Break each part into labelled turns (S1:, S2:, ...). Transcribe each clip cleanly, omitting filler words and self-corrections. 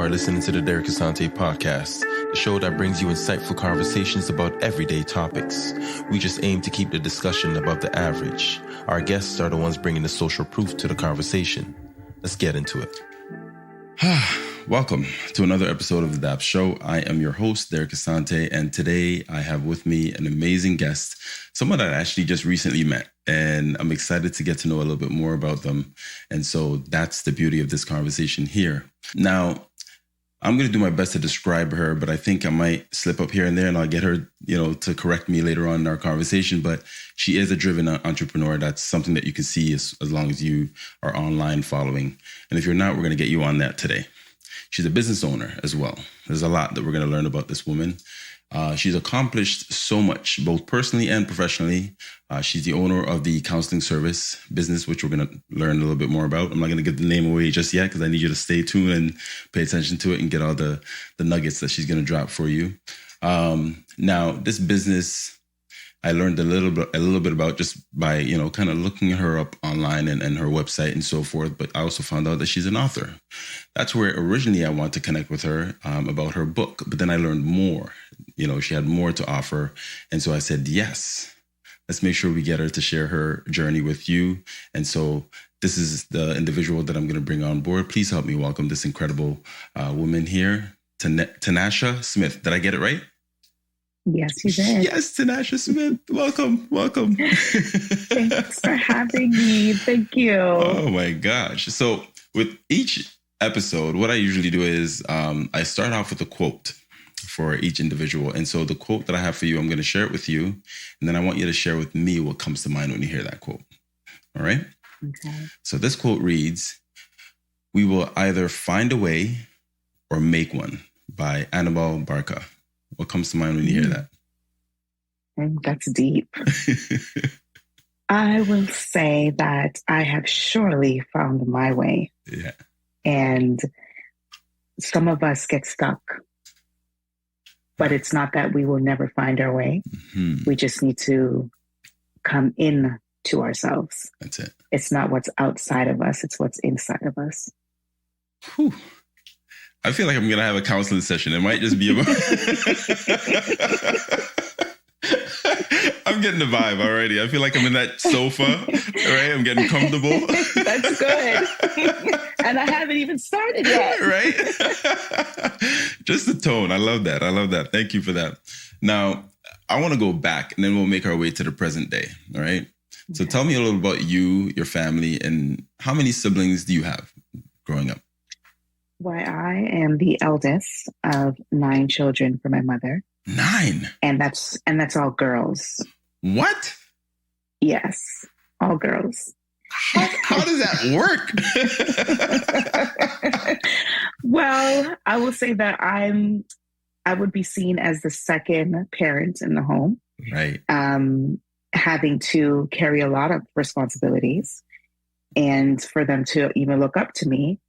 S1: are listening to the Derek Asante podcast, the show that brings you insightful conversations about everyday topics. We just aim to keep the discussion above the average. Our guests are the ones bringing the social proof to the conversation. Let's get into it. Welcome to another episode of The DAP Show. I am your host, Derek Asante, and today I have with me an amazing guest, someone that I actually just recently met, and I'm excited to get to know a little bit more about them. And so that's the beauty of this conversation here. Now, I'm going to do my best to describe her, but I think I might slip up here and there, and I'll get her, to correct me later on in our conversation. But she is a driven entrepreneur. That's something that you can see as long as you are online following. And if you're not, we're going to get you on that today. She's a business owner as well. There's a lot that we're going to learn about this woman. She's accomplished so much, both personally and professionally. She's the owner of the counseling service business, which we're going to learn a little bit more about. I'm not going to give the name away just yet because I need you to stay tuned and pay attention to it and get all the nuggets that she's going to drop for you. Now, this business, I learned a little bit about just by, kind of looking her up online and her website and so forth. But I also found out that she's an author. That's where originally I wanted to connect with her about her book. But then I learned more. She had more to offer. And so I said, yes, let's make sure we get her to share her journey with you. And so this is the individual that I'm going to bring on board. Please help me welcome this incredible woman here, Tanasha Smith. Did I get it right?
S2: Yes, you did.
S1: Yes, Tanasha Smith. Welcome.
S2: Thanks for having me. Thank you.
S1: Oh, my gosh. So with each episode, what I usually do is I start off with a quote for each individual. And so the quote that I have for you, I'm going to share it with you. And then I want you to share with me what comes to mind when you hear that quote. All right?
S2: Okay.
S1: So this quote reads, "We will either find a way or make one," by Annabelle Barca. What comes to mind when you hear that?
S2: That's deep. I will say that I have surely found my way.
S1: Yeah.
S2: And some of us get stuck. But it's not that we will never find our way. Mm-hmm. We just need to come in to ourselves.
S1: That's it.
S2: It's not what's outside of us. It's what's inside of us.
S1: Whew. I feel like I'm going to have a counseling session. It might just be about... I'm getting the vibe already. I feel like I'm in that sofa, right? I'm getting comfortable.
S2: That's good. And I haven't even started yet.
S1: Right? Just the tone. I love that. Thank you for that. Now, I want to go back and then we'll make our way to the present day. All right. So tell me a little about you, your family, and how many siblings do you have growing up?
S2: Why, I am the eldest of 9 children for my mother.
S1: 9?
S2: And that's all girls.
S1: What?
S2: Yes, all girls.
S1: How does that
S2: work? Well, I will say that I would be seen as the second parent in the home.
S1: Right.
S2: Having to carry a lot of responsibilities, and for them to even look up to me.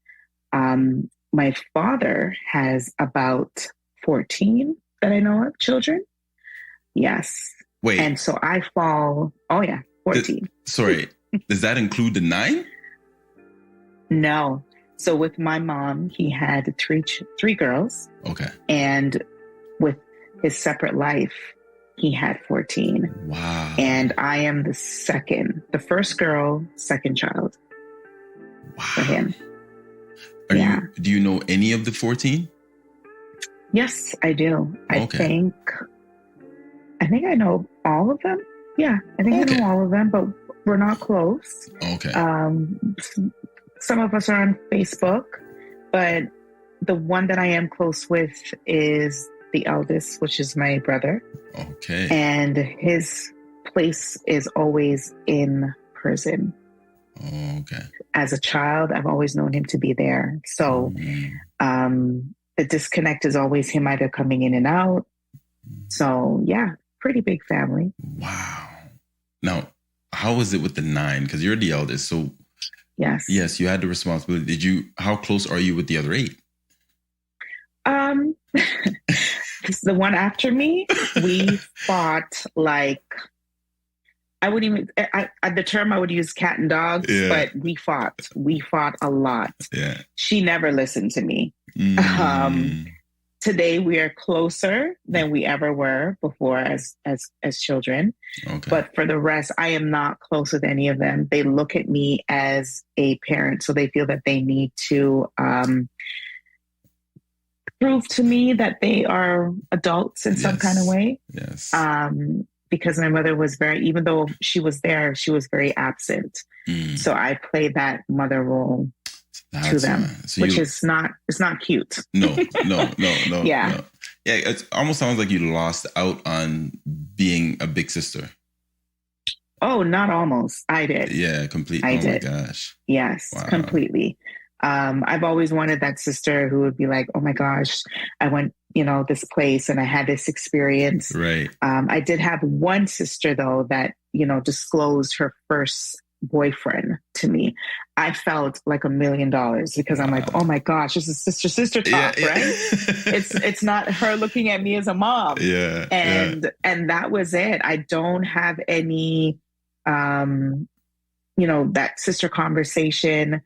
S2: My father has about 14 that I know of, children. Yes.
S1: Wait.
S2: And so I fall, 14.
S1: Sorry, does that include the 9?
S2: No. So with my mom, he had three girls.
S1: Okay.
S2: And with his separate life, he had 14.
S1: Wow.
S2: And I am the first girl, second child.
S1: Wow.
S2: For him.
S1: Do you know any of the 14?
S2: Yes, I do.
S1: Okay.
S2: I think I know all of them. Yeah, I think I know all of them, but we're not close.
S1: Okay.
S2: Some of us are on Facebook, but the one that I am close with is the eldest, which is my brother.
S1: Okay.
S2: And his place is always in prison.
S1: Okay.
S2: As a child, I've always known him to be there. So the disconnect is always him either coming in and out. So yeah, pretty big family.
S1: Wow. Now, how was it with the 9? Because you're the eldest. So yes, you had the responsibility. How close are you with the other 8?
S2: The one after me, we fought like I wouldn't even, the term I would use cat and dogs, but we fought. We fought a lot.
S1: Yeah.
S2: She never listened to me.
S1: Mm.
S2: Today we are closer than we ever were before as children.
S1: Okay.
S2: But for the rest, I am not close with any of them. They look at me as a parent, so they feel that they need to prove to me that they are adults in some kind of way.
S1: Yes.
S2: Because my mother was even though she was there, she was very absent. So I played that mother role to them, which is not, it's not cute.
S1: No.
S2: Yeah.
S1: No. Yeah. It almost sounds like you lost out on being a big sister.
S2: Oh, not almost. I did.
S1: Yeah, completely. Oh my gosh.
S2: Yes, wow. Completely. I've always wanted that sister who would be like, oh my gosh, I went, this place and I had this experience.
S1: Right.
S2: I did have one sister though that, disclosed her first boyfriend to me. I felt like $1 million because I'm like, oh my gosh, this is sister talk, right? It's not her looking at me as a mom.
S1: Yeah.
S2: And that was it. I don't have any, that sister conversation.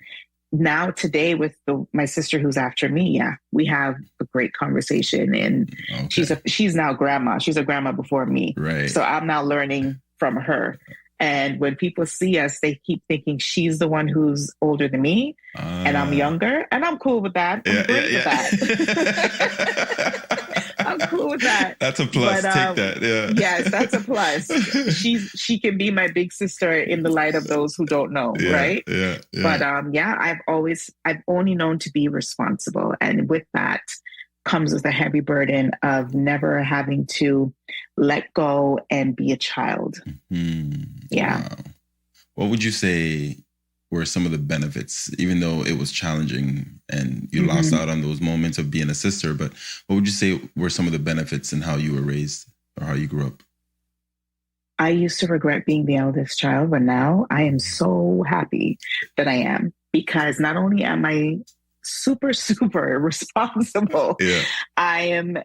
S2: Now today with my sister who's after me, we have a great conversation, and she's now grandma. She's a grandma before me.
S1: Right.
S2: So I'm now learning from her. And when people see us, they keep thinking she's the one who's older than me and I'm younger. And I'm cool with that. I'm great with that. I'm cool with that.
S1: That's a plus. Take that. Yeah.
S2: Yes, that's a plus. She can be my big sister in the light of those who don't know, right?
S1: Yeah.
S2: But I've only known to be responsible. And with that comes with a heavy burden of never having to let go and be a child.
S1: Mm-hmm.
S2: Yeah.
S1: Wow. What would you say were some of the benefits, even though it was challenging and you lost out on those moments of being a sister, but what would you say were some of the benefits in how you were raised or how you grew up?
S2: I used to regret being the eldest child, but now I am so happy that I am, because not only am I super, super responsible, I am,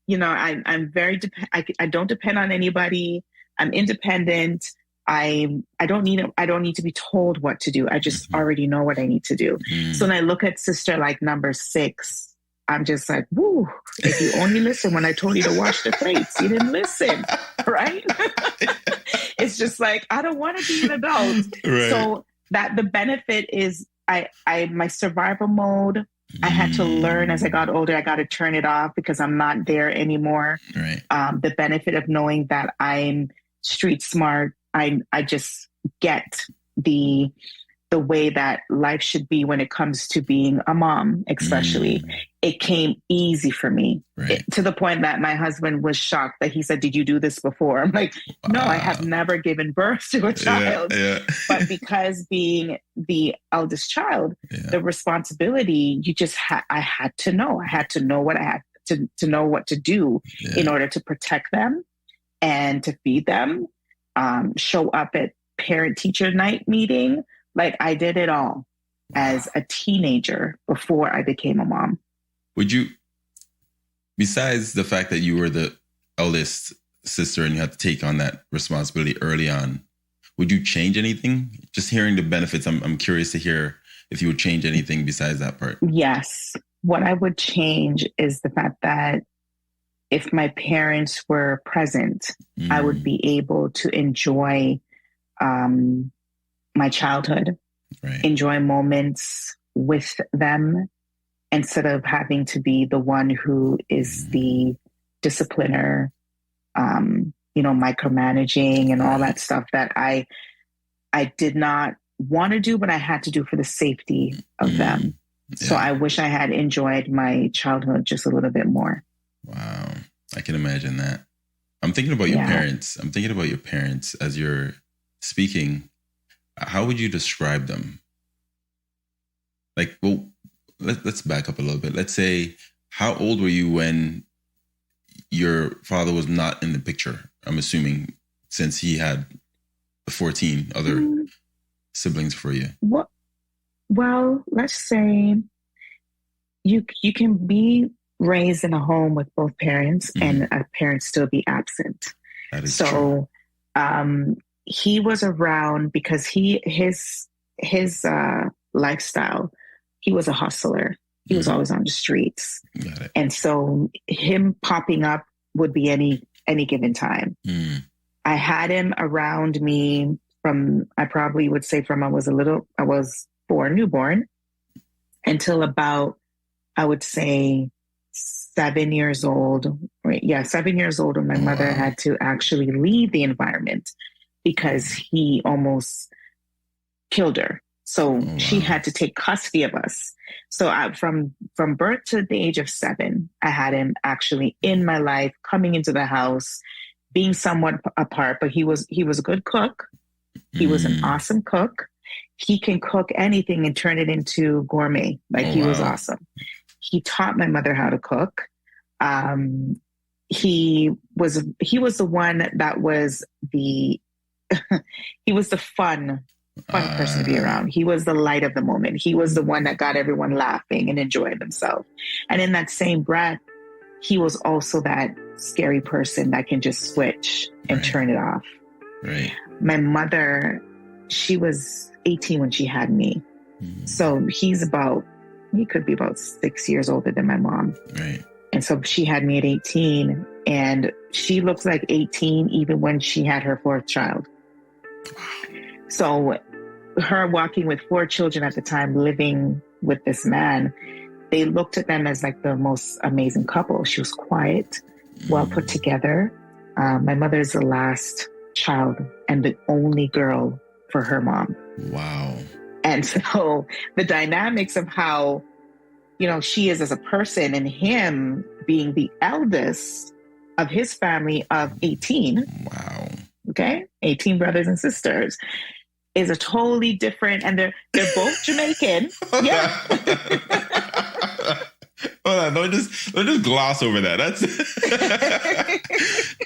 S2: I'm very, I don't depend on anybody. I'm independent. I don't need to be told what to do. I just already know what I need to do. So when I look at sister like number 6, I'm just like, woo, if you only listen when I told you to wash the plates, you didn't listen, right? It's just like, I don't want to be an adult. Right. So that the benefit is my survival mode, I had to learn as I got older, I got to turn it off because I'm not there anymore.
S1: Right.
S2: The benefit of knowing that I'm street smart, I just get the way that life should be when it comes to being a mom, especially. It came easy for me, to the point that my husband was shocked that he said, did you do this before? I'm like, no, I have never given birth to a child. But because being the eldest child, the responsibility, I had to know. I had to know what I had to know what to do in order to protect them and to feed them, show up at parent-teacher night meeting. Like, I did it all as a teenager before I became a mom.
S1: Would you, besides the fact that you were the eldest sister and you had to take on that responsibility early on, would you change anything? Just hearing the benefits, I'm curious to hear if you would change anything besides that part.
S2: Yes. What I would change is the fact that if my parents were present, I would be able to enjoy my childhood, enjoy moments with them, instead of having to be the one who is the discipliner, micromanaging and all that stuff that I did not want to do, but I had to do for the safety of them. Yeah. So I wish I had enjoyed my childhood just a little bit more.
S1: Wow. I can imagine that. I'm thinking about your parents. I'm thinking about your parents as you're speaking. How would you describe them? Like, well, let's back up a little bit. Let's say, how old were you when your father was not in the picture? I'm assuming, since he had 14 other siblings for you.
S2: Well, let's say you can be raised in a home with both parents and a parent still be absent.
S1: That is true.
S2: he was around because his lifestyle, he was a hustler. He was always on the streets.
S1: Got it.
S2: And so him popping up would be any given time. I had him around me from, I probably would say from I was newborn, until about, I would say 7 years old. Right? Yeah, 7 years old when my mother had to actually leave the environment because he almost killed her. So she had to take custody of us. So from birth to the age of 7, I had him actually in my life, coming into the house, being somewhat apart, but he was a good cook. He was an awesome cook. He can cook anything and turn it into gourmet. Like he was awesome. He taught my mother how to cook. He was the one that was he was the fun person to be around. He was the light of the moment. He was the one that got everyone laughing and enjoying themselves. And in that same breath, he was also that scary person that can just switch and turn it off.
S1: Right.
S2: My mother, she was 18 when she had me. So he could be about 6 years older than my mom.
S1: Right.
S2: And so she had me at 18, and she looks like 18 even when she had her 4th child. So her walking with 4 children at the time, living with this man, they looked at them as like the most amazing couple. She was quiet, well put together. My mother is the last child and the only girl for her mom.
S1: Wow.
S2: And so the dynamics of how, she is as a person, and him being the eldest of his family of 18.
S1: Wow. Okay.
S2: 18 brothers and sisters, is a totally different, and they're both Jamaican. Yeah.
S1: Hold on, don't just gloss over that. That's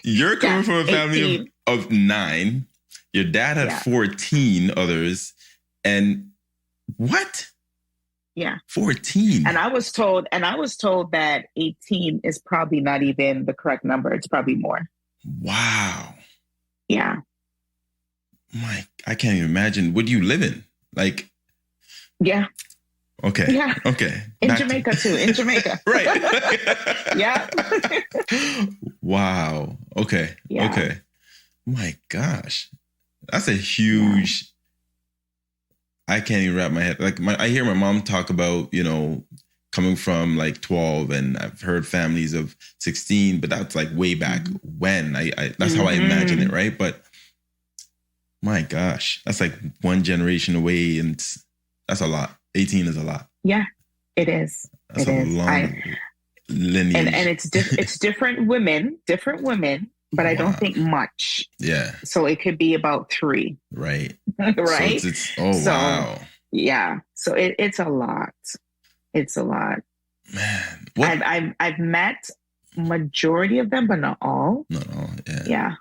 S1: you're coming from a family of 9. Your dad had 14 others, and what?
S2: Yeah,
S1: 14.
S2: And I was told that 18 is probably not even the correct number. It's probably more.
S1: Wow.
S2: Yeah.
S1: I can't even imagine. Would you live in? Like,
S2: yeah.
S1: Okay.
S2: Yeah.
S1: Okay.
S2: In Jamaica too. In Jamaica.
S1: Right.
S2: Yeah.
S1: Wow. Okay.
S2: Yeah.
S1: Okay. My gosh. That's a huge, I can't even wrap my head. Like I hear my mom talk about, coming from like 12, and I've heard families of 16, but that's like way back when that's how I imagine it. Right. But my gosh, that's like one generation away, and that's a lot. 18 is a lot.
S2: Yeah, it is.
S1: That's a long lineage.
S2: And it's different women, but I don't think much.
S1: Yeah.
S2: So it could be about 3.
S1: Right.
S2: Right.
S1: So wow.
S2: Yeah. So it's a lot. It's a lot.
S1: Man.
S2: I've met majority of them, but not all.
S1: Not all. Yeah.
S2: Yeah.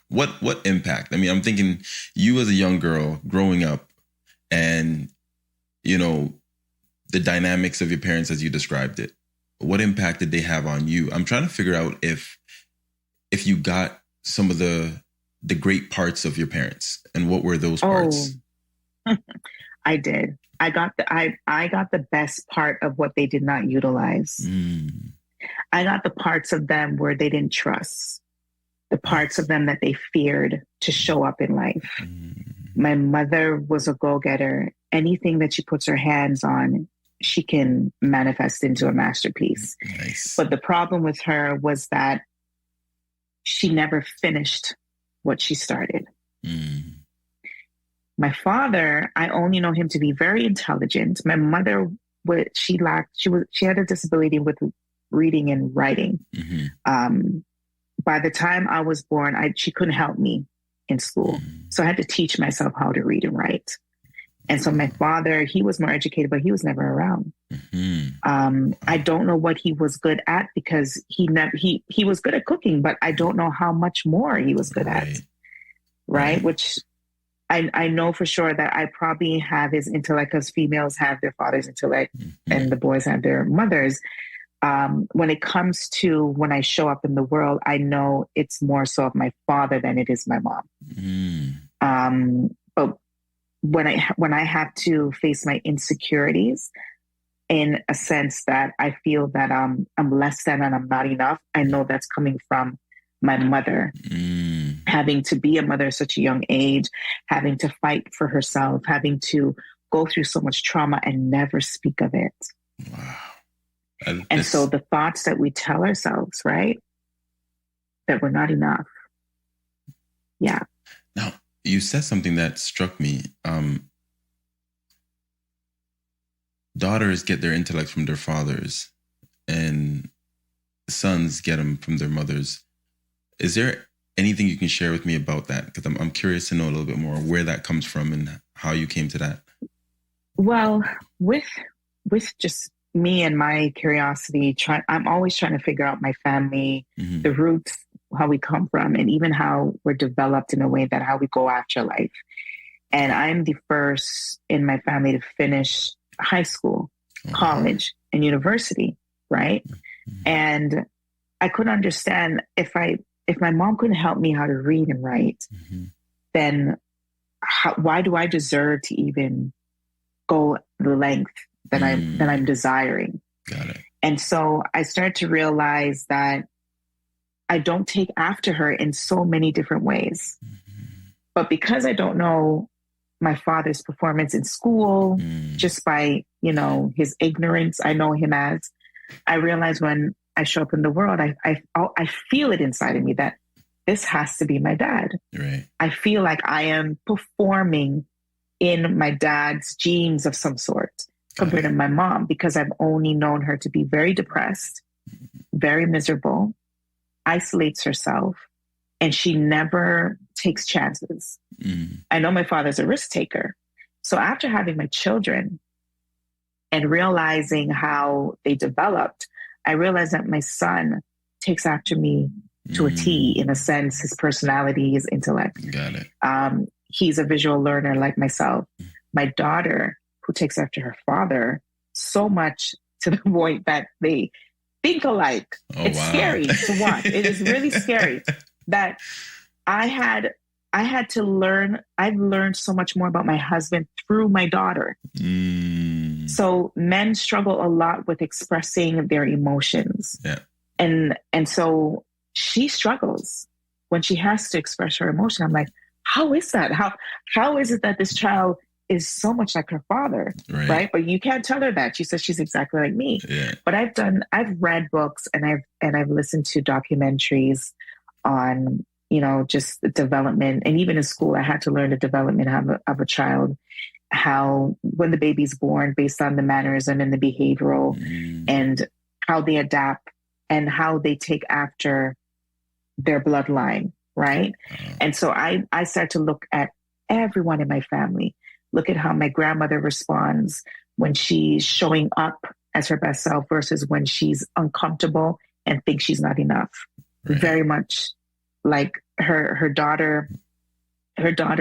S1: What impact? I mean, I'm thinking you as a young girl growing up, and the dynamics of your parents as you described it. What impact did they have on you? I'm trying to figure out if you got some of the great parts of your parents, and what were those parts?
S2: I did. I got the best part of what they did not utilize. I got the parts of them where they didn't trust, the parts of them that they feared to show up in life. My mother was a go-getter. Anything that she puts her hands on, she can manifest into a masterpiece.
S1: Nice.
S2: But the problem with her was that she never finished what she started. My father, I only know him to be very intelligent. My mother, she had a disability with reading and writing. By the time I was born, she couldn't help me in school. So I had to teach myself how to read and write. And so my father, he was more educated, but he was never around. I don't know what he was good at, because he was good at cooking, but I don't know how much more he was good at. Right? Which I know for sure that I probably have his intellect, because females have their father's intellect and the boys have their mothers. When it comes to when I show up in the world, I know it's more so of my father than it is my mom. But when I have to face my insecurities, in a sense that I feel that I'm less than and I'm not enough, I know that's coming from my mother. Having to be a mother at such a young age, having to fight for herself, having to go through so much trauma and never speak of it.
S1: Wow.
S2: And so the thoughts that we tell ourselves, right? That we're not enough. Yeah.
S1: Now, you said something that struck me. Daughters get their intellect from their fathers and sons get them from their mothers. Is there anything you can share with me about that? Because I'm curious to know a little bit more where that comes from and how you came to that.
S2: Well, with just me and my curiosity, I'm always trying to figure out my family, the roots, how we come from, and even how we're developed in a way that how we go after life. And I'm the first in my family to finish high school, college, and university, right? And I couldn't understand if my mom couldn't help me how to read and write, then why do I deserve to even go the length that I'm desiring?
S1: Got it.
S2: And so I started to realize that I don't take after her in so many different ways. But because I don't know my father's performance in school, just by, his ignorance, I know him as, I realize when I show up in the world, I feel it inside of me that this has to be my dad.
S1: Right.
S2: I feel like I am performing in my dad's genes of some sort compared to my mom, because I've only known her to be very depressed, very miserable, isolates herself, and she never takes chances. I know my father's a risk taker. So after having my children and realizing how they developed, I realized that my son takes after me to a T, in a sense, his personality, his intellect.
S1: Got it.
S2: He's a visual learner like myself. My daughter, who takes after her father, so much to the point that they think alike. It's scary to watch. It is really scary that I had to learn. I've learned so much more about my husband through my daughter. So men struggle a lot with expressing their emotions.
S1: Yeah.
S2: And so she struggles when she has to express her emotion. I'm like, how is that? How is it that this child is so much like her father? Right? But you can't tell her that. She says she's exactly like me.
S1: Yeah.
S2: But I've read books and I've listened to documentaries on, just the development. And even in school, I had to learn the development of a child, how when the baby's born, based on the mannerism and the behavioral and how they adapt and how they take after their bloodline, right? And so I start to look at everyone in my family, look at how my grandmother responds when she's showing up as her best self versus when she's uncomfortable and thinks she's not enough. Very much like her daughter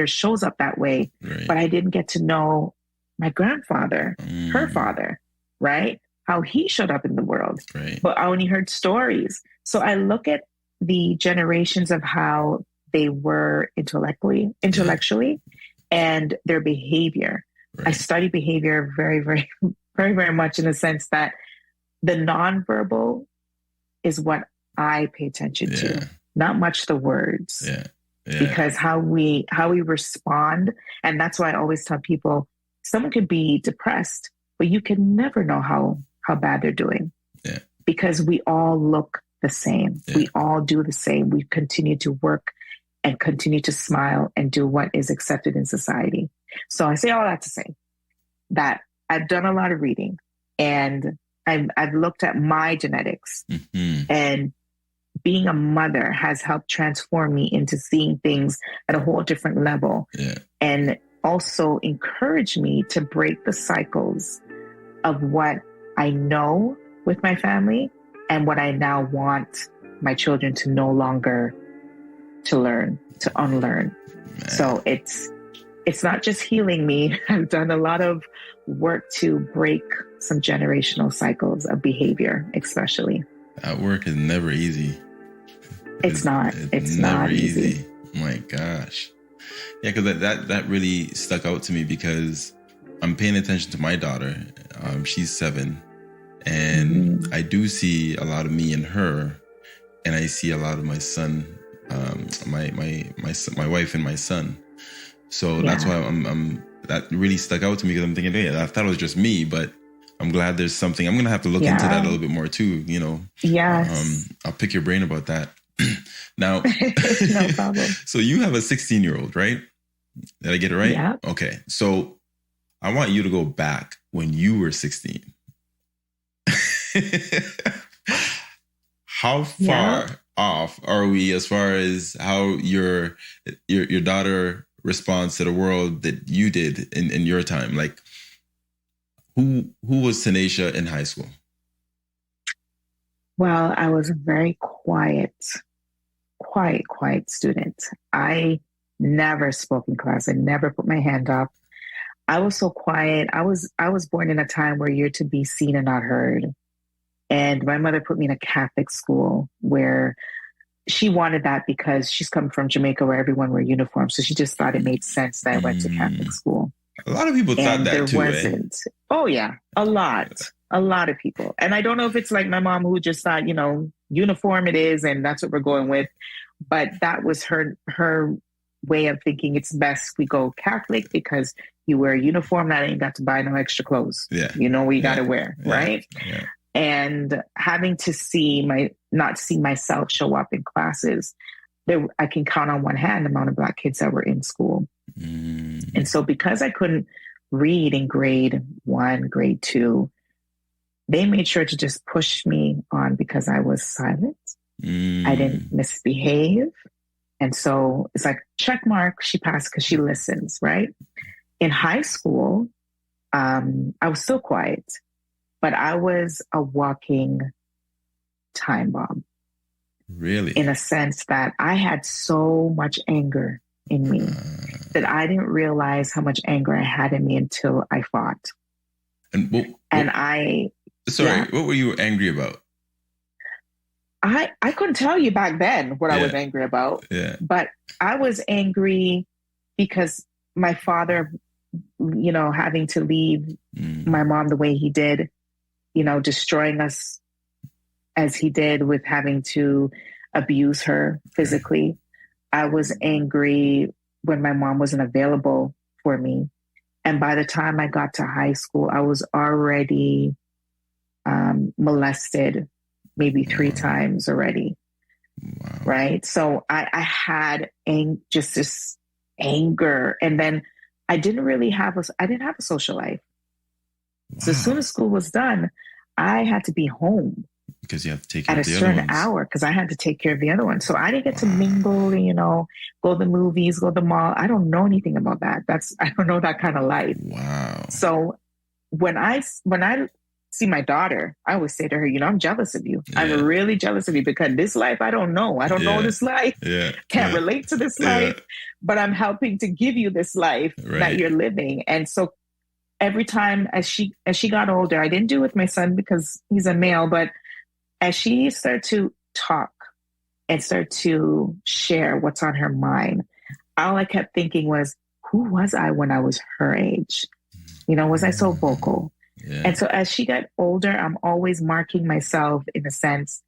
S2: shows up that way, but I didn't get to know my grandfather, her father, right? How he showed up in the world, but I only heard stories. So I look at the generations of how they were intellectually and their behavior. I study behavior very, very, very, very much in the sense that the nonverbal is what I pay attention to, not much the words. Because how we respond, and that's why I always tell people, someone could be depressed, but you can never know how bad they're doing. Because we all look the same. We all do the same. We continue to work and continue to smile and do what is accepted in society. So I say all that to say that I've done a lot of reading and I've looked at my genetics, and being a mother has helped transform me into seeing things at a whole different level, and also encourage me to break the cycles of what I know with my family and what I now want my children to no longer to learn, to unlearn. So it's not just healing me. I've done a lot of work to break some generational cycles of behavior, especially.
S1: At work is never easy.
S2: It's not
S1: never
S2: easy.
S1: Oh my gosh. Yeah, because that really stuck out to me because I'm paying attention to my daughter. She's 7. And I do see a lot of me in her. And I see a lot of my son, my wife and my son. So that's why I'm that really stuck out to me, because I'm thinking, hey, I thought it was just me, but I'm glad there's something. I'm going to have to look into that a little bit more too, you know.
S2: Yes.
S1: I'll pick your brain about that. Now,
S2: no problem.
S1: So you have a 16-year-old, right? Did I get it right?
S2: Yeah.
S1: Okay. So I want you to go back when you were 16. How far off are we as far as how your daughter responds to the world that you did in your time? Like, who was Tanasha in high school?
S2: Well, I was a very quiet student. I never spoke in class. I never put my hand up. I was so quiet. I was born in a time where you're to be seen and not heard. And my mother put me in a Catholic school where she wanted that because she's come from Jamaica where everyone wore uniforms. So she just thought it made sense that I went to Catholic school.
S1: A lot of people thought that
S2: there
S1: too.
S2: Wasn't. Oh yeah, a lot of people. And I don't know if it's like my mom who just thought, uniform it is, and that's what we're going with. But that was her way of thinking. It's best we go Catholic because you wear a uniform. That ain't got to buy no extra clothes.
S1: Yeah,
S2: you know what you got to wear, right?
S1: Yeah.
S2: And having to not see myself show up in classes, I can count on one hand the amount of Black kids that were in school. And so because I couldn't read in grade 1, grade 2, they made sure to just push me on because I was silent. I didn't misbehave. And so it's like, check mark, she passed because she listens, right? In high school, I was still quiet, but I was a walking time bomb.
S1: Really?
S2: In a sense that I had so much anger in me that I didn't realize how much anger I had in me until I fought.
S1: What were you angry about?
S2: I couldn't tell you back then what I was angry about.
S1: Yeah.
S2: But I was angry because my father, having to leave my mom the way he did, destroying us as he did with having to abuse her physically. I was angry when my mom wasn't available for me. And by the time I got to high school, I was already molested maybe 3 times already.
S1: Wow.
S2: Right? So I had just this anger. And then I didn't have a social life. Wow. So as soon as school was done, I had to be home.
S1: Because you have to take care
S2: at
S1: of the
S2: a
S1: other
S2: certain
S1: ones.
S2: hour, because I had to take care of the other one. So I didn't get to mingle, go to the movies, go to the mall. I don't know anything about that. I don't know that kind of life.
S1: Wow.
S2: So when I see my daughter, I always say to her, I'm jealous of you. Yeah. I'm really jealous of you because this life, I don't know. I don't know this life.
S1: Yeah.
S2: Can't relate to this life, but I'm helping to give you this life that you're living. And so every time as she got older, I didn't do it with my son because he's a male, but as she started to talk and start to share what's on her mind, all I kept thinking was, who was I when I was her age? Was I so vocal? Yeah. And so as she got older, I'm always marking myself in a sense,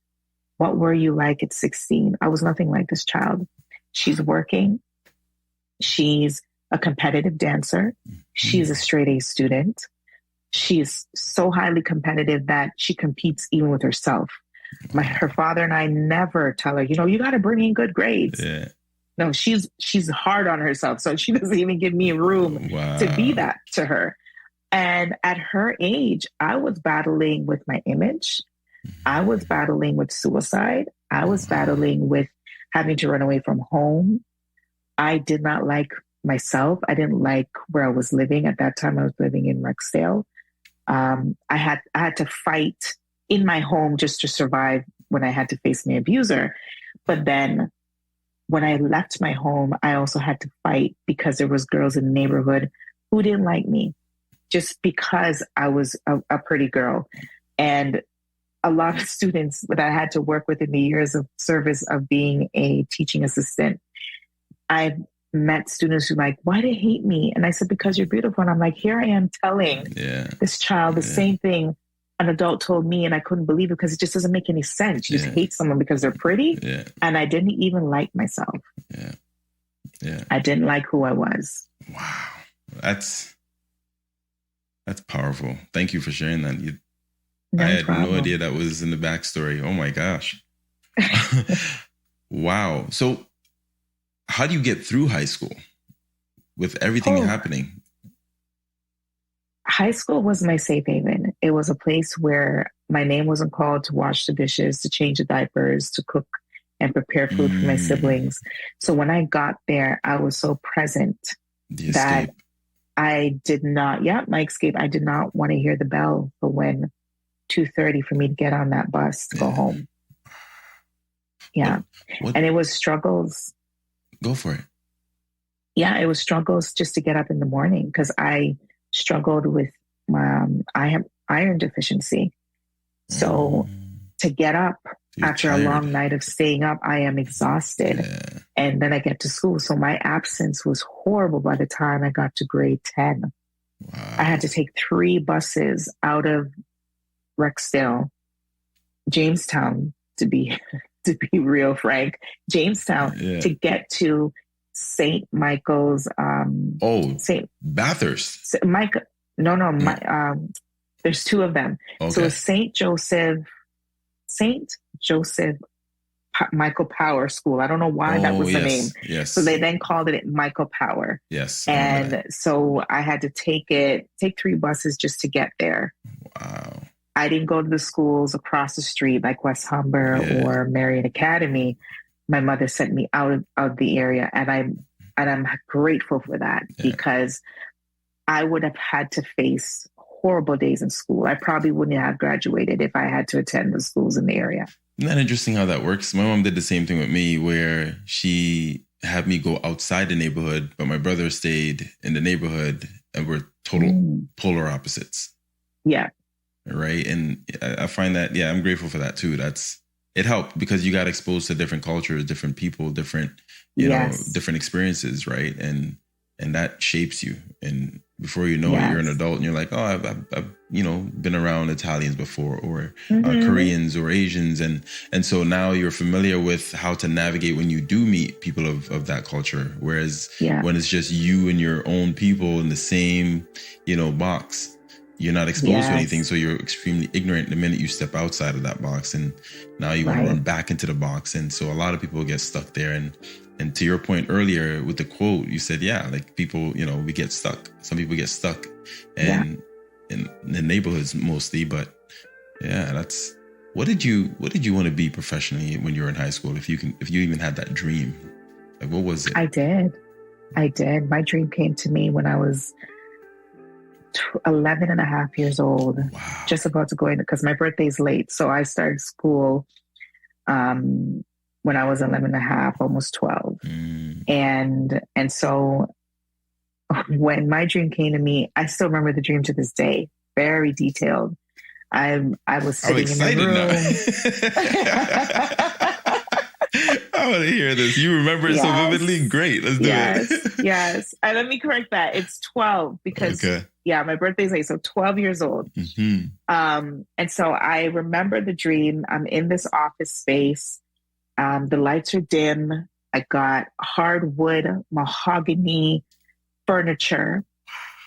S2: what were you like at 16? I was nothing like this child. She's working. She's a competitive dancer. She's a straight A student. She's so highly competitive that she competes even with herself. Her father and I never tell her, you got to bring in good grades.
S1: Yeah.
S2: No, she's hard on herself. So she doesn't even give me room to be that to her. And at her age, I was battling with my image. I was battling with suicide. I was battling with having to run away from home. I did not like myself. I didn't like where I was living. At that time, I was living in Rexdale. I had to fight in my home just to survive when I had to face my abuser. But then when I left my home, I also had to fight because there was girls in the neighborhood who didn't like me. just because I was a pretty girl. And a lot of students that I had to work with in the years of service of being a teaching assistant, I met students who like, why do they hate me? And I said, because you're beautiful. And I'm like, here I am telling this child the same thing an adult told me, and I couldn't believe it because it just doesn't make any sense. You just hate someone because they're pretty. And I didn't even like myself. I didn't like who I was.
S1: Wow. That's powerful. Thank you for sharing that. I had no idea that was in the backstory. Oh my gosh. Wow. So how do you get through high school with everything happening?
S2: High school was my safe haven. It was a place where my name wasn't called to wash the dishes, to change the diapers, to cook and prepare food for my siblings. So when I got there, I was so present that I did not, my escape. I did not want to hear the bell for when 2:30 for me to get on that bus to go home. What? And it was struggles.
S1: Go for it.
S2: Yeah, it was struggles just to get up in the morning because I struggled with I have iron deficiency. So to get up after a long night of staying up, I am exhausted. And then I get to school. So my absence was horrible by the time I got to grade 10. Wow. I had to take 3 buses out of Rexdale, Jamestown, to be real frank, Jamestown, to get to St. Michael's.
S1: St. Bathurst.
S2: There's 2 of them. Okay. So it's St. Joseph Michael Power School. I don't know why that was the name.
S1: Yes.
S2: So they then called it Michael Power.
S1: Yes.
S2: And so I had to take 3 buses just to get there.
S1: Wow.
S2: I didn't go to the schools across the street like West Humber or Marion Academy. My mother sent me out of the area, and I'm grateful for that because I would have had to face horrible days in school. I probably wouldn't have graduated if I had to attend the schools in the area.
S1: Isn't that interesting how that works? My mom did the same thing with me where she had me go outside the neighborhood, but my brother stayed in the neighborhood, and we're total polar opposites.
S2: Yeah.
S1: Right. And I find that, I'm grateful for that too. It helped because you got exposed to different cultures, different people, different, different experiences. Right. And that shapes you. And before you know it, you're an adult and you're like, oh, I've been around Italians before or Koreans or Asians. And so now you're familiar with how to navigate when you do meet people of that culture. Whereas when it's just you and your own people in the same, box, you're not exposed to anything. So you're extremely ignorant the minute you step outside of that box. And now you want to run back into the box. And so a lot of people get stuck there. And to your point earlier with the quote, you said, like people, we get stuck. Some people get stuck and in the neighborhoods mostly. But what did you want to be professionally when you were in high school? If you even had that dream, like what was it?
S2: I did. My dream came to me when I was 11 and a half years old, just about to go in because my birthday's late. So I started school when I was 11 and a half, almost 12. And so when my dream came to me, I still remember the dream to this day, very detailed. I was sitting in the room.
S1: I want to hear this. You remember it so vividly? Great. Let's do it.
S2: Yes. And let me correct that. It's 12 because, my birthday's late. So 12 years old. And so I remember the dream. I'm in this office space. The lights are dim. I got hardwood, mahogany furniture.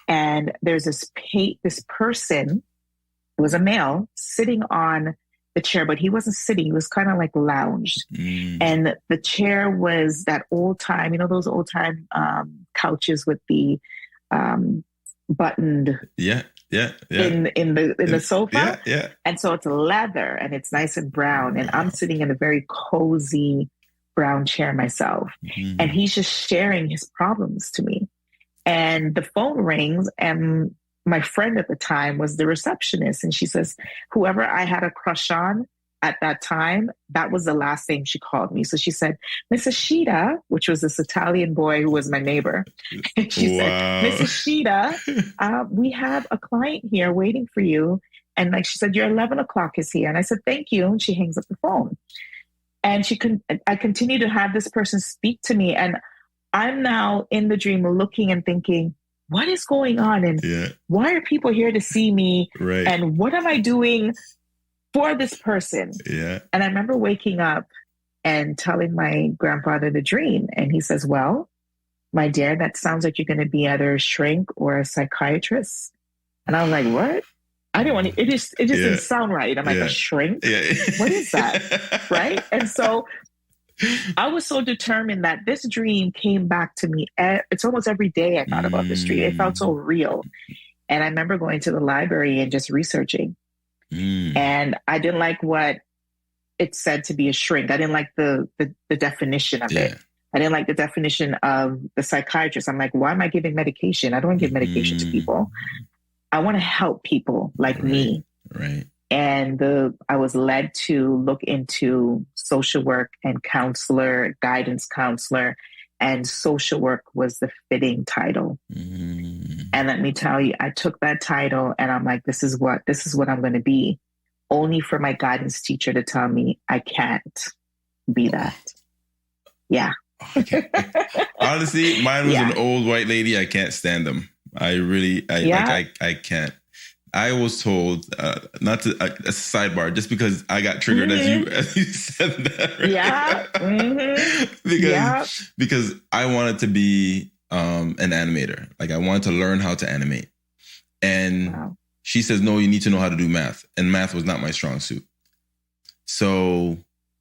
S2: And there's this person, it was a male, sitting on the chair, but he wasn't sitting. He was kind of like lounged. And the chair was that old time, those old time couches with the buttoned in the sofa. And so it's leather and it's nice and brown. And I'm sitting in a very cozy brown chair myself. And he's just sharing his problems to me. And the phone rings and my friend at the time was the receptionist. And she says, whoever I had a crush on at that time, that was the last name she called me. So she said, Mrs. Sheeta, which was this Italian boy who was my neighbor. And she said, Mrs. Sheeta, we have a client here waiting for you. And like she said, your 11 o'clock is here. And I said, thank you. And she hangs up the phone. And I continue to have this person speak to me. And I'm now in the dream looking and thinking, what is going on? And why are people here to see me?
S1: Right.
S2: And what am I doing for this person?
S1: Yeah.
S2: And I remember waking up and telling my grandfather the dream. And he says, well, my dear, that sounds like you're going to be either a shrink or a psychiatrist. And I was like, what? I didn't want to, it just didn't sound right. I'm like, a shrink?
S1: Yeah.
S2: What is that? Right? And so I was so determined that this dream came back to me. It's almost every day I thought about this dream. It felt so real. And I remember going to the library and just researching. And I didn't like what it said to be a shrink. I didn't like the definition of it. I didn't like the definition of the psychiatrist. I'm like, why am I giving medication? I don't want to give medication to people. I want to help people like me.
S1: Right.
S2: And I was led to look into social work and counselor, guidance counselor, and social work was the fitting title. And let me tell you, I took that title and I'm like, this is what I'm going to be, only for my guidance teacher to tell me I can't be that. Yeah.
S1: Honestly, mine was an old white lady. I can't stand them. I can't. I was told not to a sidebar just because I got triggered as you said that. Right?
S2: Yeah.
S1: Because I wanted to be an animator. Like I wanted to learn how to animate. And she says, no, you need to know how to do math. And math was not my strong suit. So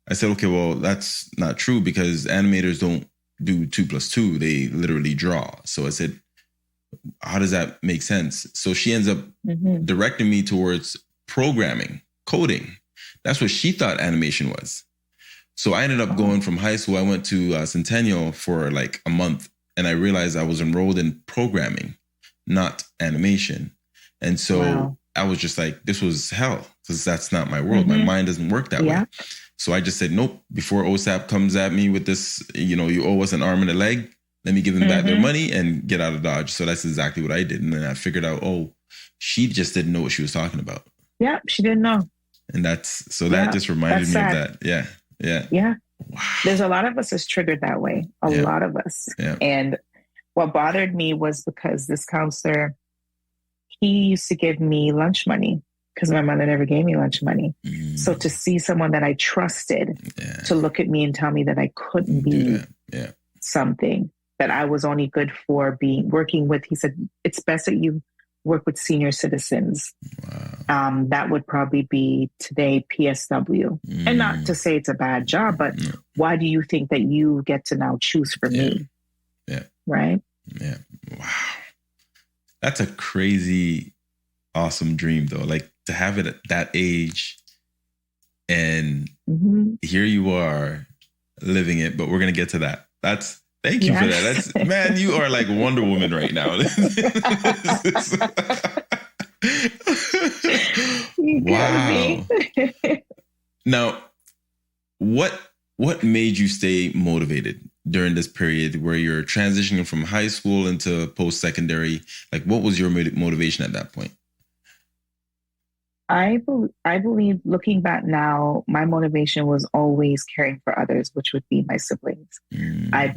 S1: I said, okay, well, that's not true because animators don't do 2 + 2. They literally draw. So I said, how does that make sense? So she ends up directing me towards programming, coding. That's what she thought animation was. So I ended up going from high school. I went to Centennial for like a month and I realized I was enrolled in programming, not animation. And so I was just like, this was hell because that's not my world. My mind doesn't work that way. So I just said, nope, before OSAP comes at me with this, you owe us an arm and a leg. Let me give them back their money and get out of Dodge. So that's exactly what I did. And then I figured out, she just didn't know what she was talking about.
S2: Yeah, she didn't know.
S1: And that just reminded me of that. Yeah.
S2: Yeah.
S1: Wow.
S2: There's a lot of us that's triggered that way. A lot of us.
S1: Yeah.
S2: And what bothered me was because this counselor, he used to give me lunch money because my mother never gave me lunch money. So to see someone that I trusted to look at me and tell me that I couldn't be something, that I was only good for working with, he said, it's best that you work with senior citizens.
S1: Wow.
S2: That would probably be today PSW. And not to say it's a bad job, but why do you think that you get to now choose for me?
S1: Yeah.
S2: Right?
S1: Yeah. Wow. That's a crazy, awesome dream though. Like to have it at that age and here you are living it, but we're going to get to that. Thank you for that. That's, man, you are like Wonder Woman right now. Wow. Now, what made you stay motivated during this period where you're transitioning from high school into post-secondary? Like, what was your motivation at that point?
S2: I believe, looking back now, my motivation was always caring for others, which would be my siblings. I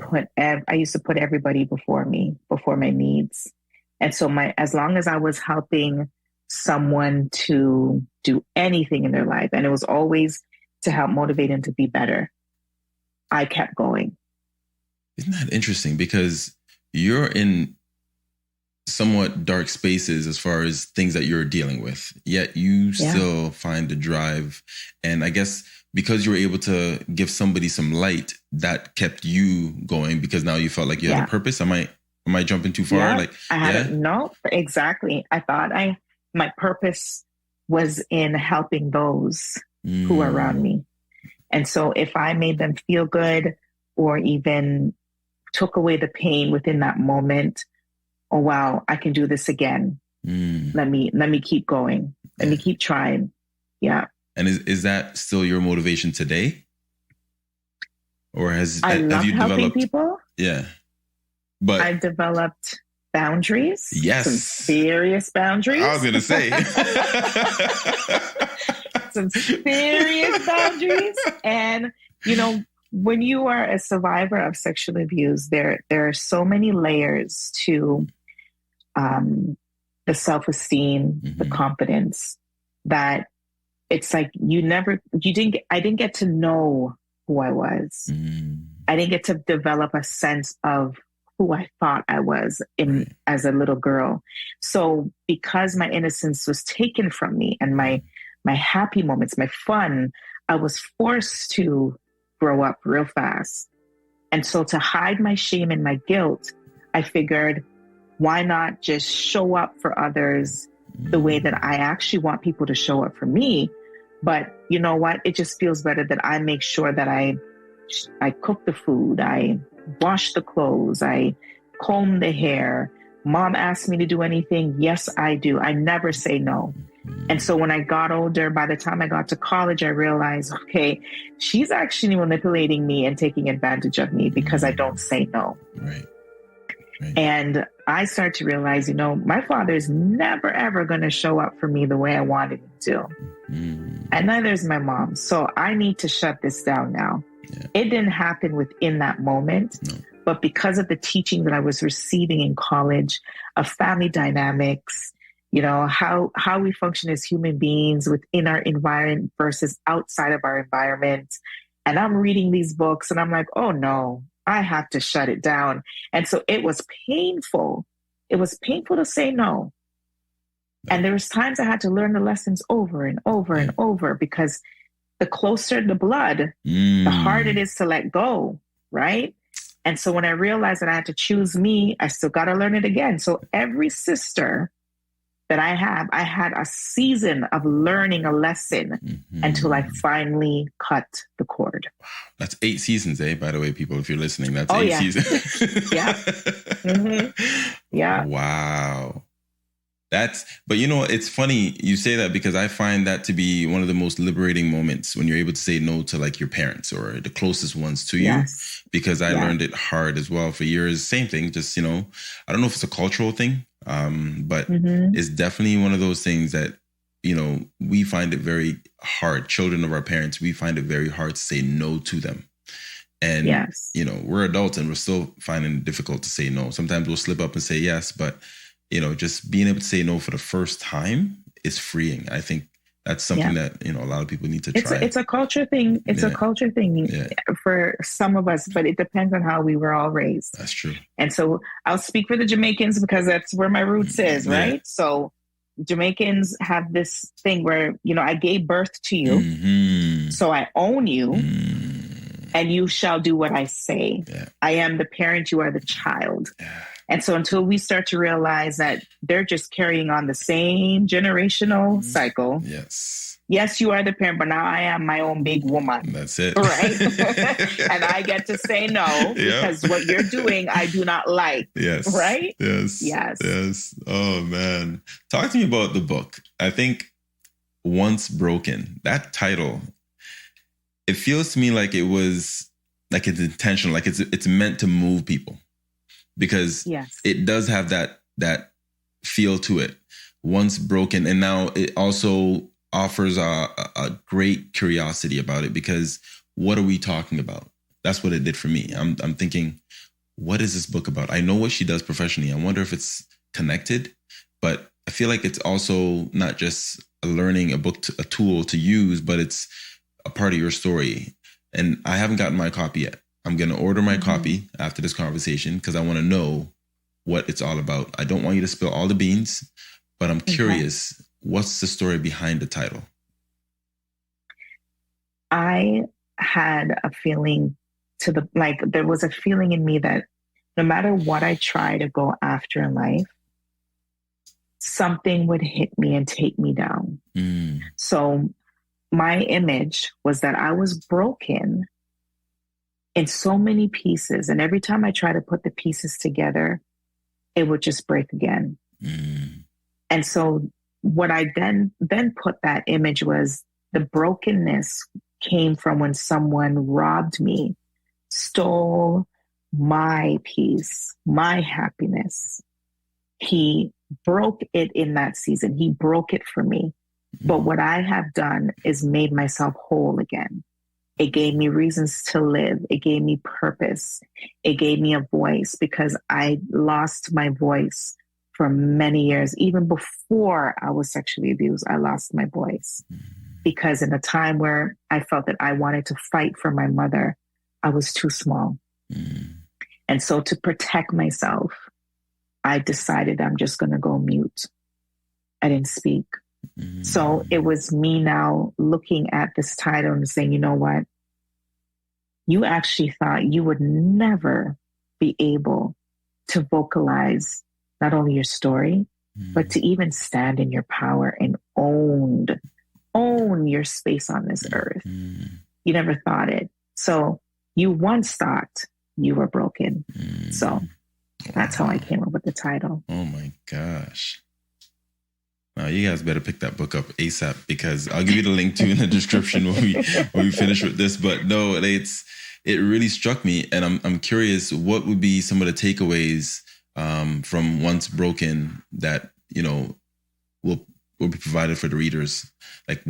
S2: used to put everybody before me, before my needs. And so as long as I was helping someone to do anything in their life, and it was always to help motivate them to be better, I kept going.
S1: Isn't that interesting? Because you're in somewhat dark spaces as far as things that you're dealing with, yet you still find the drive. And I guess because you were able to give somebody some light, that kept you going because now you felt like you had a purpose. Am I jumping too far?
S2: Yeah,
S1: like
S2: I had no, exactly. I thought my purpose was in helping those who are around me. And so if I made them feel good or even took away the pain within that moment, oh, wow, I can do this again. Let me keep going. Let me keep trying. Yeah.
S1: And is that still your motivation today? Or have
S2: love
S1: you
S2: helping
S1: developed
S2: people.
S1: Yeah. But
S2: I've developed boundaries.
S1: Yes.
S2: Some serious boundaries.
S1: I was going to say.
S2: Some serious boundaries. And, you know, when you are a survivor of sexual abuse, there are so many layers to the self-esteem, the confidence, that it's like I didn't get to know who I was. I didn't get to develop a sense of who I thought I was as a little girl. So because my innocence was taken from me and my happy moments, my fun, I was forced to grow up real fast. And so to hide my shame and my guilt, I figured, why not just show up for others the way that I actually want people to show up for me? But you know what? It just feels better that I make sure that I cook the food, I wash the clothes, I comb the hair. Mom asked me to do anything. Yes, I do. I never say no. And so when I got older, by the time I got to college, I realized, okay, she's actually manipulating me and taking advantage of me because I don't say no.
S1: Right.
S2: And I started to realize, you know, my father is never, ever going to show up for me the way I wanted him to. And neither is my mom. So I need to shut this down now. Yeah. It didn't happen within that moment, but because of the teaching that I was receiving in college of family dynamics, you know, how we function as human beings within our environment versus outside of our environment. And I'm reading these books and I'm like, oh no, I have to shut it down. And so it was painful. It was painful to say no. And there was times I had to learn the lessons over and over and over, because the closer the blood, the harder it is to let go, right? And so when I realized that I had to choose me, I still got to learn it again. So every sister that I had a season of learning a lesson until I finally cut the cord.
S1: That's 8 seasons, by the way, people, if you're listening, that's 8 seasons.
S2: Yeah. Yeah.
S1: Wow. But you know, it's funny you say that, because I find that to be one of the most liberating moments when you're able to say no to like your parents or the closest ones to you, because I learned it hard as well for years. Same thing, just, you know, I don't know if it's a cultural thing, but it's definitely one of those things that, you know, we find it very hard. Children of our parents, we find it very hard to say no to them. And, you know, we're adults and we're still finding it difficult to say no. Sometimes we'll slip up and say yes, but you know, just being able to say no for the first time is freeing. I think that's something that, you know, a lot of people need to try.
S2: It's a culture thing. It's a culture thing for some of us, but it depends on how we were all raised.
S1: That's true.
S2: And so I'll speak for the Jamaicans because that's where my roots is, right? So Jamaicans have this thing where, you know, I gave birth to you, so I own you. And you shall do what I say. I am the parent, you are the child. And so until we start to realize that they're just carrying on the same generational cycle. Yes, you are the parent, but now I am my own big woman.
S1: That's it.
S2: Right? And I get to say no because what you're doing, I do not like. Right?
S1: Yes. Oh, man. Talk to me about the book. I think Once Broken, that title, it feels to me like it was like it's intentional, like it's meant to move people, because it does have that feel to it. Once broken, and now it also offers a great curiosity about it, because what are we talking about? That's what it did for me. I'm thinking, what is this book about? I know what she does professionally. I wonder if it's connected, but I feel like it's also not just a book, a tool to use, but it's a part of your story. And I haven't gotten my copy yet. I'm going to order my copy after this conversation because I want to know what it's all about. I don't want you to spill all the beans, but I'm curious, what's the story behind the title?
S2: I had a feeling there was a feeling in me that no matter what I try to go after in life, something would hit me and take me down. So my image was that I was broken in so many pieces. And every time I try to put the pieces together, it would just break again. And so what I then put that image was The brokenness came from when someone robbed me, stole my peace, my happiness. He broke it in that season. He broke it for me. But what I have done is made myself whole again. It gave me reasons to live. It gave me purpose. It gave me a voice, because I lost my voice for many years. Even before I was sexually abused, I lost my voice. Because in a time where I felt that I wanted to fight for my mother, I was too small. And so to protect myself, I decided I'm just going to go mute. I didn't speak. So it was me now looking at this title and saying, you know what? You actually thought you would never be able to vocalize not only your story, but to even stand in your power and own your space on this earth. You never thought it. So you once thought you were broken. So that's how I came up with the title.
S1: Oh my gosh. Now you guys better pick that book up ASAP, because I'll give you the link to in the description when we finish with this. But no, it really struck me, and I'm curious, what would be some of the takeaways from Once Broken that will be provided for the readers? Like,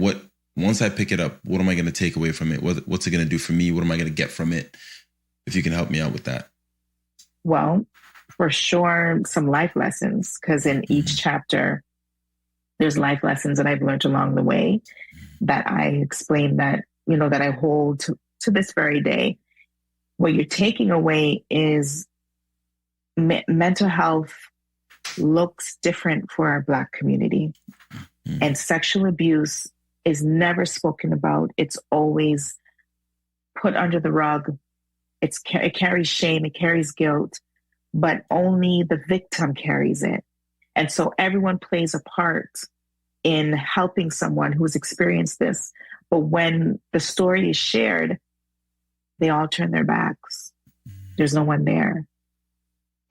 S1: once I pick it up, what am I going to take away from it? What's it going to do for me? What am I going to get from it? If you can help me out with that.
S2: Well, for sure, some life lessons, because in each chapter, there's life lessons that I've learned along the way that I explain that, that I hold to this very day. What you're taking away is mental health looks different for our Black community. And sexual abuse is never spoken about. It's always put under the rug. It carries shame, it carries guilt, but only the victim carries it. And so everyone plays a part in helping someone who's experienced this. But when the story is shared, they all turn their backs. There's no one there.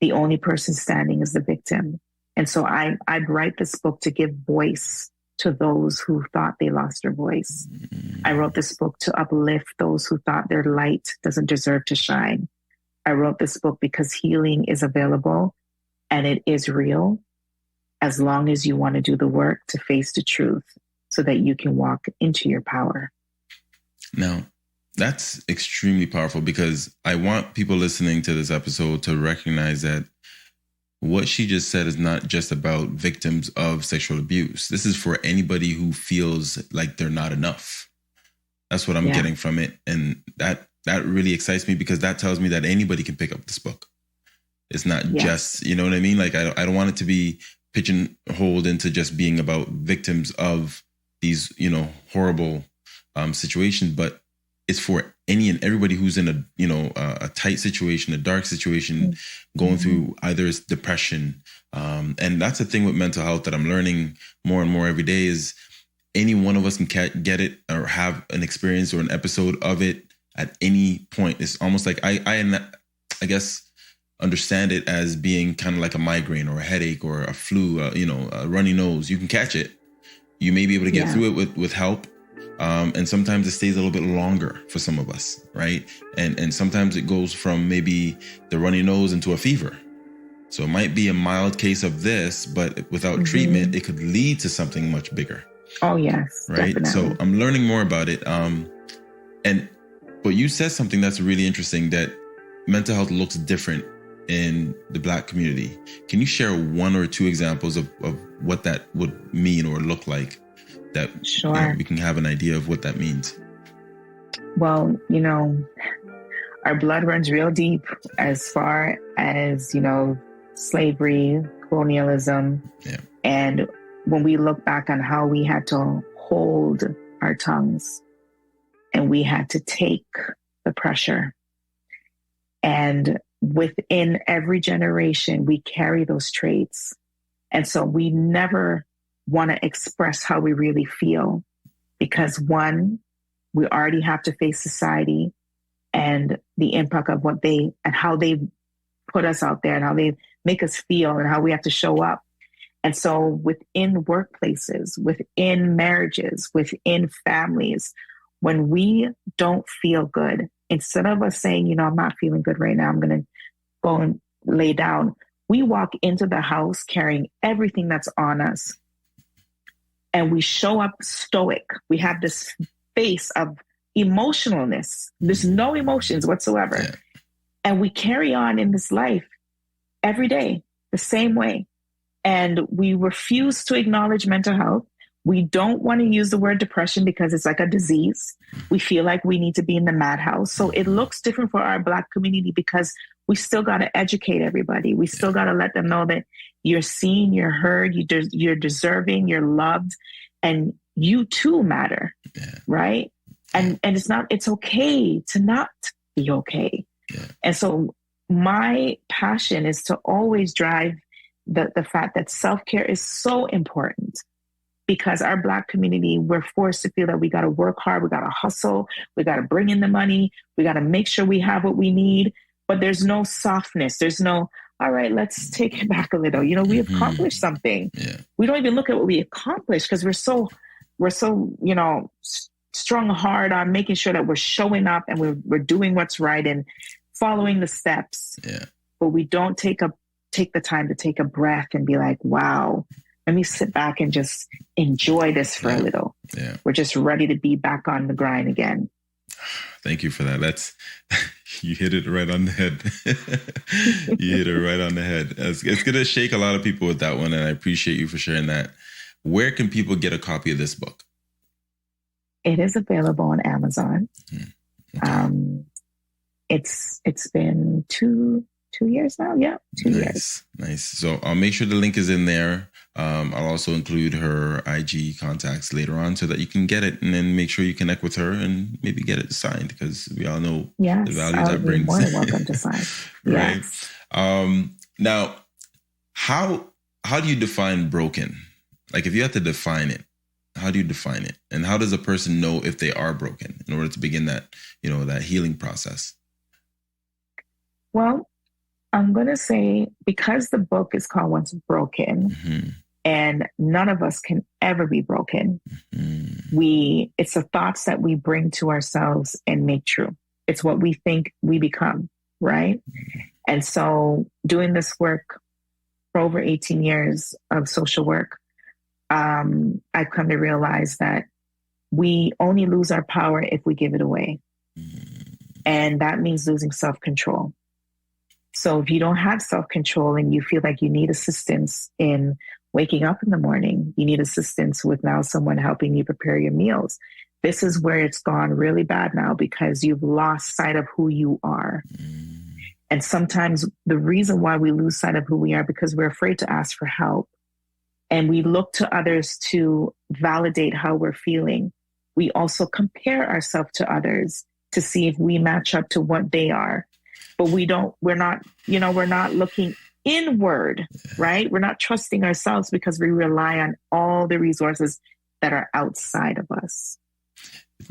S2: The only person standing is the victim. And so I'd write this book to give voice to those who thought they lost their voice. I wrote this book to uplift those who thought their light doesn't deserve to shine. I wrote this book because healing is available and it is real, as long as you want to do the work to face the truth so that you can walk into your power.
S1: Now, that's extremely powerful, because I want people listening to this episode to recognize that what she just said is not just about victims of sexual abuse. This is for anybody who feels like they're not enough. That's what I'm getting from it. And that really excites me, because that tells me that anybody can pick up this book. It's not just, you know what I mean? Like, I don't want it to be pigeonholed into just being about victims of these, horrible situations, but it's for any and everybody who's in a tight situation, a dark situation, going through either it's depression. And that's the thing with mental health that I'm learning more and more every day, is any one of us can get it or have an experience or an episode of it at any point. It's almost like I guess understand it as being kind of like a migraine or a headache or a flu, a runny nose. You can catch it. You may be able to get through it with help. And sometimes it stays a little bit longer for some of us, right? And sometimes it goes from maybe the runny nose into a fever. So it might be a mild case of this, but without treatment, it could lead to something much bigger.
S2: Oh, yes.
S1: Right.
S2: Definitely.
S1: So I'm learning more about it. But you said something that's really interesting, that mental health looks different in the Black community. Can you share one or two examples of what that would mean or look like, that we can have an idea of what that means?
S2: Well, our blood runs real deep as far as, slavery, colonialism. Yeah. And when we look back on how we had to hold our tongues and we had to take the pressure, and within every generation, we carry those traits. And so we never want to express how we really feel, because one, we already have to face society and the impact of how they put us out there and how they make us feel and how we have to show up. And so within workplaces, within marriages, within families, when we don't feel good, instead of us saying, I'm not feeling good right now, I'm going to go and lay down, we walk into the house carrying everything that's on us. And we show up stoic. We have this face of emotionalness. There's no emotions whatsoever.
S1: Yeah.
S2: And we carry on in this life every day the same way. And we refuse to acknowledge mental health. We don't want to use the word depression because it's like a disease. We feel like we need to be in the madhouse. So it looks different for our Black community because we still got to educate everybody. We still got to let them know that you're seen, you're heard, you're deserving, you're loved, and you too matter, right? And it's okay to not be okay. Yeah. And so my passion is to always drive the fact that self-care is so important, because our Black community, we're forced to feel that we got to work hard, we got to hustle, we got to bring in the money, we got to make sure we have what we need. But there's no softness. There's no, all right, let's take it back a little. We accomplished something. Yeah. We don't even look at what we accomplished because we're so, strung hard on making sure that we're showing up and we're doing what's right and following the steps. Yeah. But we don't take the time to take a breath and be like, wow, let me sit back and just enjoy this for a little. Yeah. We're just ready to be back on the grind again.
S1: Thank you for that. You hit it right on the head. You hit it right on the head. It's going to shake a lot of people with that one, and I appreciate you for sharing that. Where can people get a copy of this book?
S2: It is available on Amazon. Okay. It's been two years now. Yeah, 2 years.
S1: Nice. So I'll make sure the link is in there. I'll also include her IG contacts later on so that you can get it and then make sure you connect with her and maybe get it signed, because we all know the value that brings.
S2: More than welcome to sign.
S1: Right. Yes. Now, how do you define broken? Like, if you had to define it, how do you define it? And how does a person know if they are broken in order to begin that, that healing process?
S2: Well, I'm going to say, because the book is called Once Broken, and none of us can ever be broken. It's the thoughts that we bring to ourselves and make true. It's what we think we become, right? And so doing this work for over 18 years of social work, I've come to realize that we only lose our power if we give it away. And that means losing self-control. So if you don't have self-control and you feel like you need assistance in waking up in the morning, you need assistance with now someone helping you prepare your meals, this is where it's gone really bad now, because you've lost sight of who you are. And sometimes the reason why we lose sight of who we are because we're afraid to ask for help. And we look to others to validate how we're feeling. We also compare ourselves to others to see if we match up to what they are. But we're not looking inward, right? We're not trusting ourselves because we rely on all the resources that are outside of us.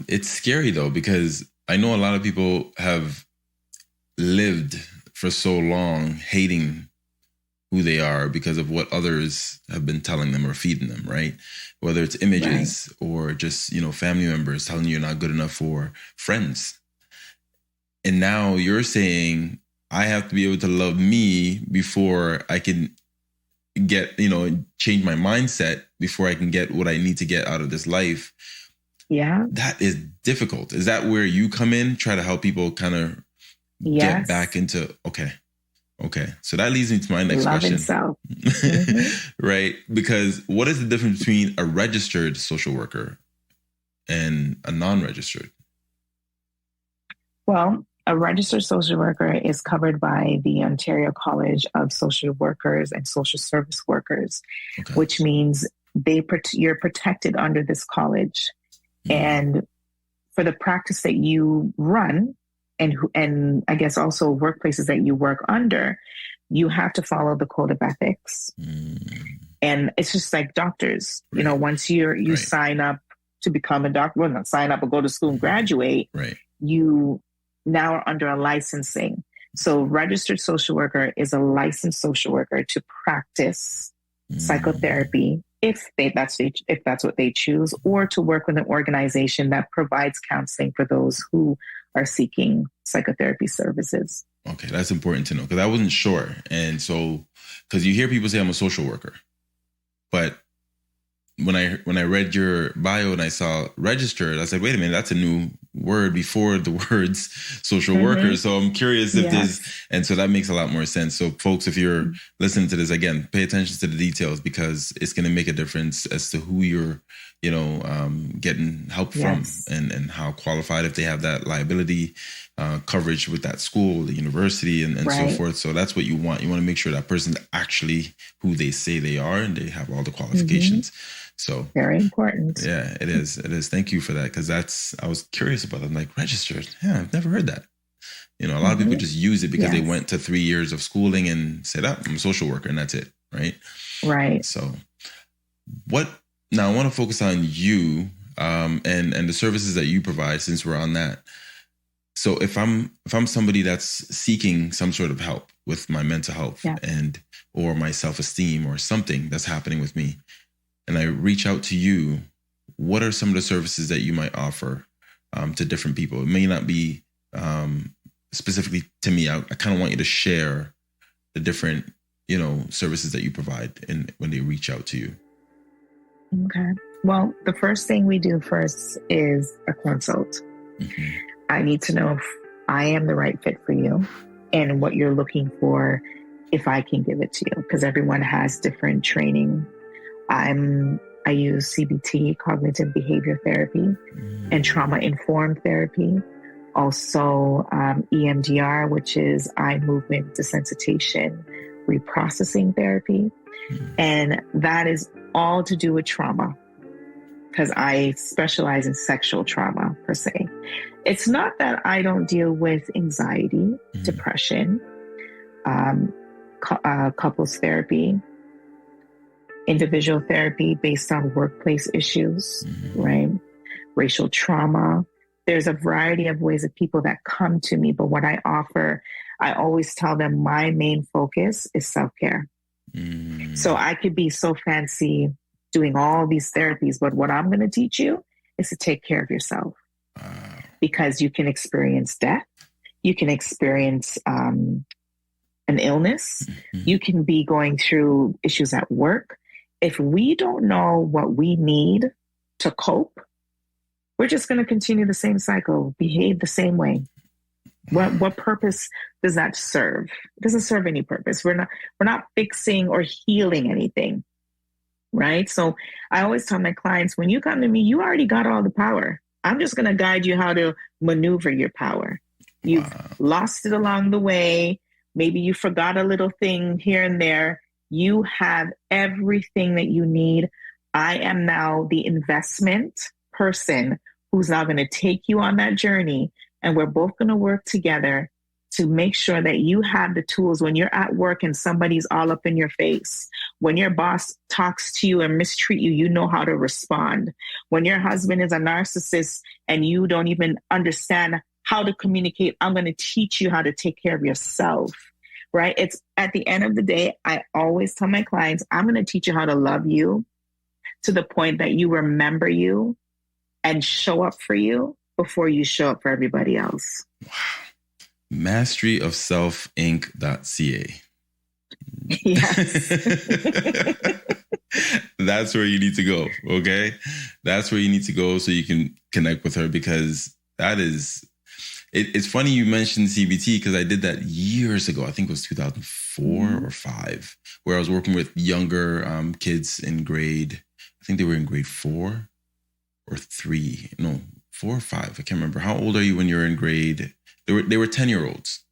S1: It's scary though, because I know a lot of people have lived for so long hating who they are because of what others have been telling them or feeding them, right? Whether it's images or just, family members telling you you're not good enough, for friends. And now you're saying, I have to be able to love me before I can get, change my mindset before I can get what I need to get out of this life.
S2: Yeah.
S1: That is difficult. Is that where you come in, try to help people kind of get back into, okay. So that leads me to my next question.
S2: Love
S1: Right? Because what is the difference between a registered social worker and a non-registered?
S2: Well, a registered social worker is covered by the Ontario College of Social Workers and Social Service Workers, which means you're protected under this college. And for the practice that you run, and I guess also workplaces that you work under, you have to follow the code of ethics. And it's just like doctors, once you sign up to become a doctor, well, not sign up or go to school and graduate, you now are under a licensing. So registered social worker is a licensed social worker to practice psychotherapy if that's what they choose, or to work with an organization that provides counseling for those who are seeking psychotherapy services.
S1: Okay, that's important to know because I wasn't sure. And so, because you hear people say I'm a social worker, but when I read your bio and I saw registered, I said, wait a minute, that's a new word before the words social worker. So I'm curious if there's, and so that makes a lot more sense. So folks, if you're listening to this, again, pay attention to the details because it's going to make a difference as to who you're, getting help from and how qualified, if they have that liability coverage with that school, the university and so forth. So that's what you want. You want to make sure that person's actually who they say they are and they have all the qualifications. So
S2: very important.
S1: Yeah, it is. It is. Thank you for that. Because I was curious about it. I'm like, registered. Yeah, I've never heard that. A lot of people just use it because they went to 3 years of schooling and said, oh, I'm a social worker and that's it. Right.
S2: Right.
S1: So now I want to focus on you and the services that you provide since we're on that. So if I'm somebody that's seeking some sort of help with my mental health or my self-esteem or something that's happening with me, and I reach out to you, what are some of the services that you might offer to different people? It may not be specifically to me. I kind of want you to share the different, services that you provide when they reach out to you.
S2: Okay. Well, the first thing we do first is a consult. I need to know if I am the right fit for you and what you're looking for, if I can give it to you, because everyone has different training. I use CBT, cognitive behavior therapy, and trauma-informed therapy. Also, EMDR, which is eye movement desensitization reprocessing therapy. And that is all to do with trauma, because I specialize in sexual trauma per se. It's not that I don't deal with anxiety, depression, couples therapy, individual therapy based on workplace issues, right? Racial trauma. There's a variety of ways of people that come to me, but what I offer, I always tell them my main focus is self-care. So I could be so fancy doing all these therapies, but what I'm going to teach you is to take care of yourself. Because you can experience death, you can experience an illness, you can be going through issues at work. If we don't know what we need to cope, we're just going to continue the same cycle, behave the same way. What purpose does that serve? It doesn't serve any purpose. We're not fixing or healing anything, right? So I always tell my clients, when you come to me, you already got all the power. I'm just going to guide you how to maneuver your power. You've lost it along the way. Maybe you forgot a little thing here and there. You have everything that you need. I am now the investment person who's now going to take you on that journey. And we're both going to work together to make sure that you have the tools when you're at work and somebody's all up in your face. When your boss talks to you and mistreat you, you know how to respond. When your husband is a narcissist and you don't even understand how to communicate, I'm going to teach you how to take care of yourself, right? It's at the end of the day, I always tell my clients, I'm going to teach you how to love you to the point that you remember you and show up for you before you show up for everybody else.
S1: Wow. Masteryofselfinc.ca.
S2: Yes.
S1: That's where you need to go. Okay. That's where you need to go so you can connect with her, because that is, it's funny you mentioned CBT because I did that years ago. I think it was 2004 or 5, where I was working with younger kids in grade, I think they were in grade 4 or 3. No, 4 or 5. I can't remember. How old are you when you're in grade? They were 10-year-olds,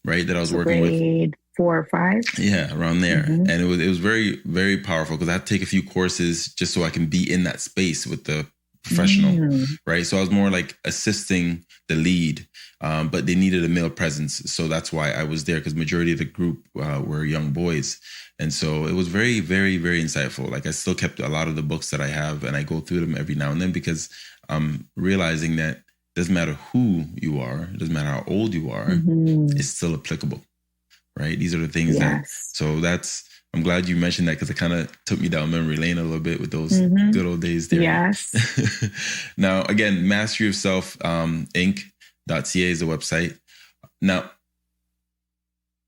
S1: right? That I was working with.
S2: Grade 4 or 5.
S1: Yeah, around there. And it was very, very powerful because I had to take a few courses just so I can be in that space with the professional, right? So I was more like assisting the lead, but they needed a male presence. So that's why I was there, because majority of the group were young boys. And so it was very, very, very insightful. Like I still kept a lot of the books that I have and I go through them every now and then, because I'm realizing that it doesn't matter who you are, it doesn't matter how old you are, it's still applicable, right? These are the things that, so that's I'm glad you mentioned that because it kind of took me down memory lane a little bit with those good old days there.
S2: Yes.
S1: Now, again, Mastery of Self Inc.ca is the website. Now,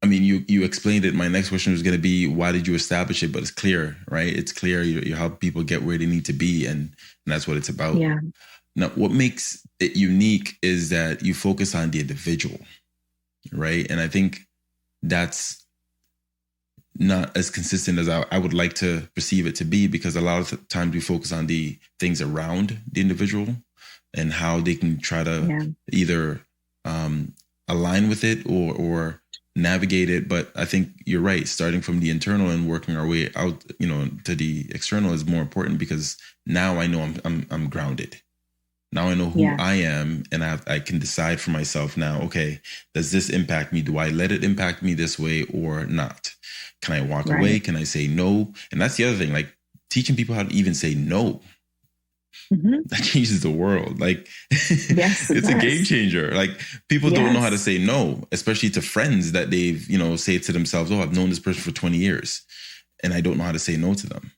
S1: I mean, you explained it. My next question was going to be, why did you establish it? But it's clear, right? It's clear. You help people get where they need to be. And that's what it's about.
S2: Yeah.
S1: Now, what makes it unique is that you focus on the individual, right? And I think that's not as consistent as I would like to perceive it to be, because a lot of times we focus on the things around the individual and how they can try to either align with it or navigate it. But I think you're right. Starting from the internal and working our way out, to the external is more important, because now I know I'm grounded. Now I know who I am, and I can decide for myself now, okay, does this impact me? Do I let it impact me this way or not? Can I walk away? Can I say no? And that's the other thing, like teaching people how to even say no. That changes the world. Like,
S2: yes,
S1: it's a game changer. Like, people don't know how to say no, especially to friends that they've, say to themselves, oh, I've known this person for 20 years and I don't know how to say no to them.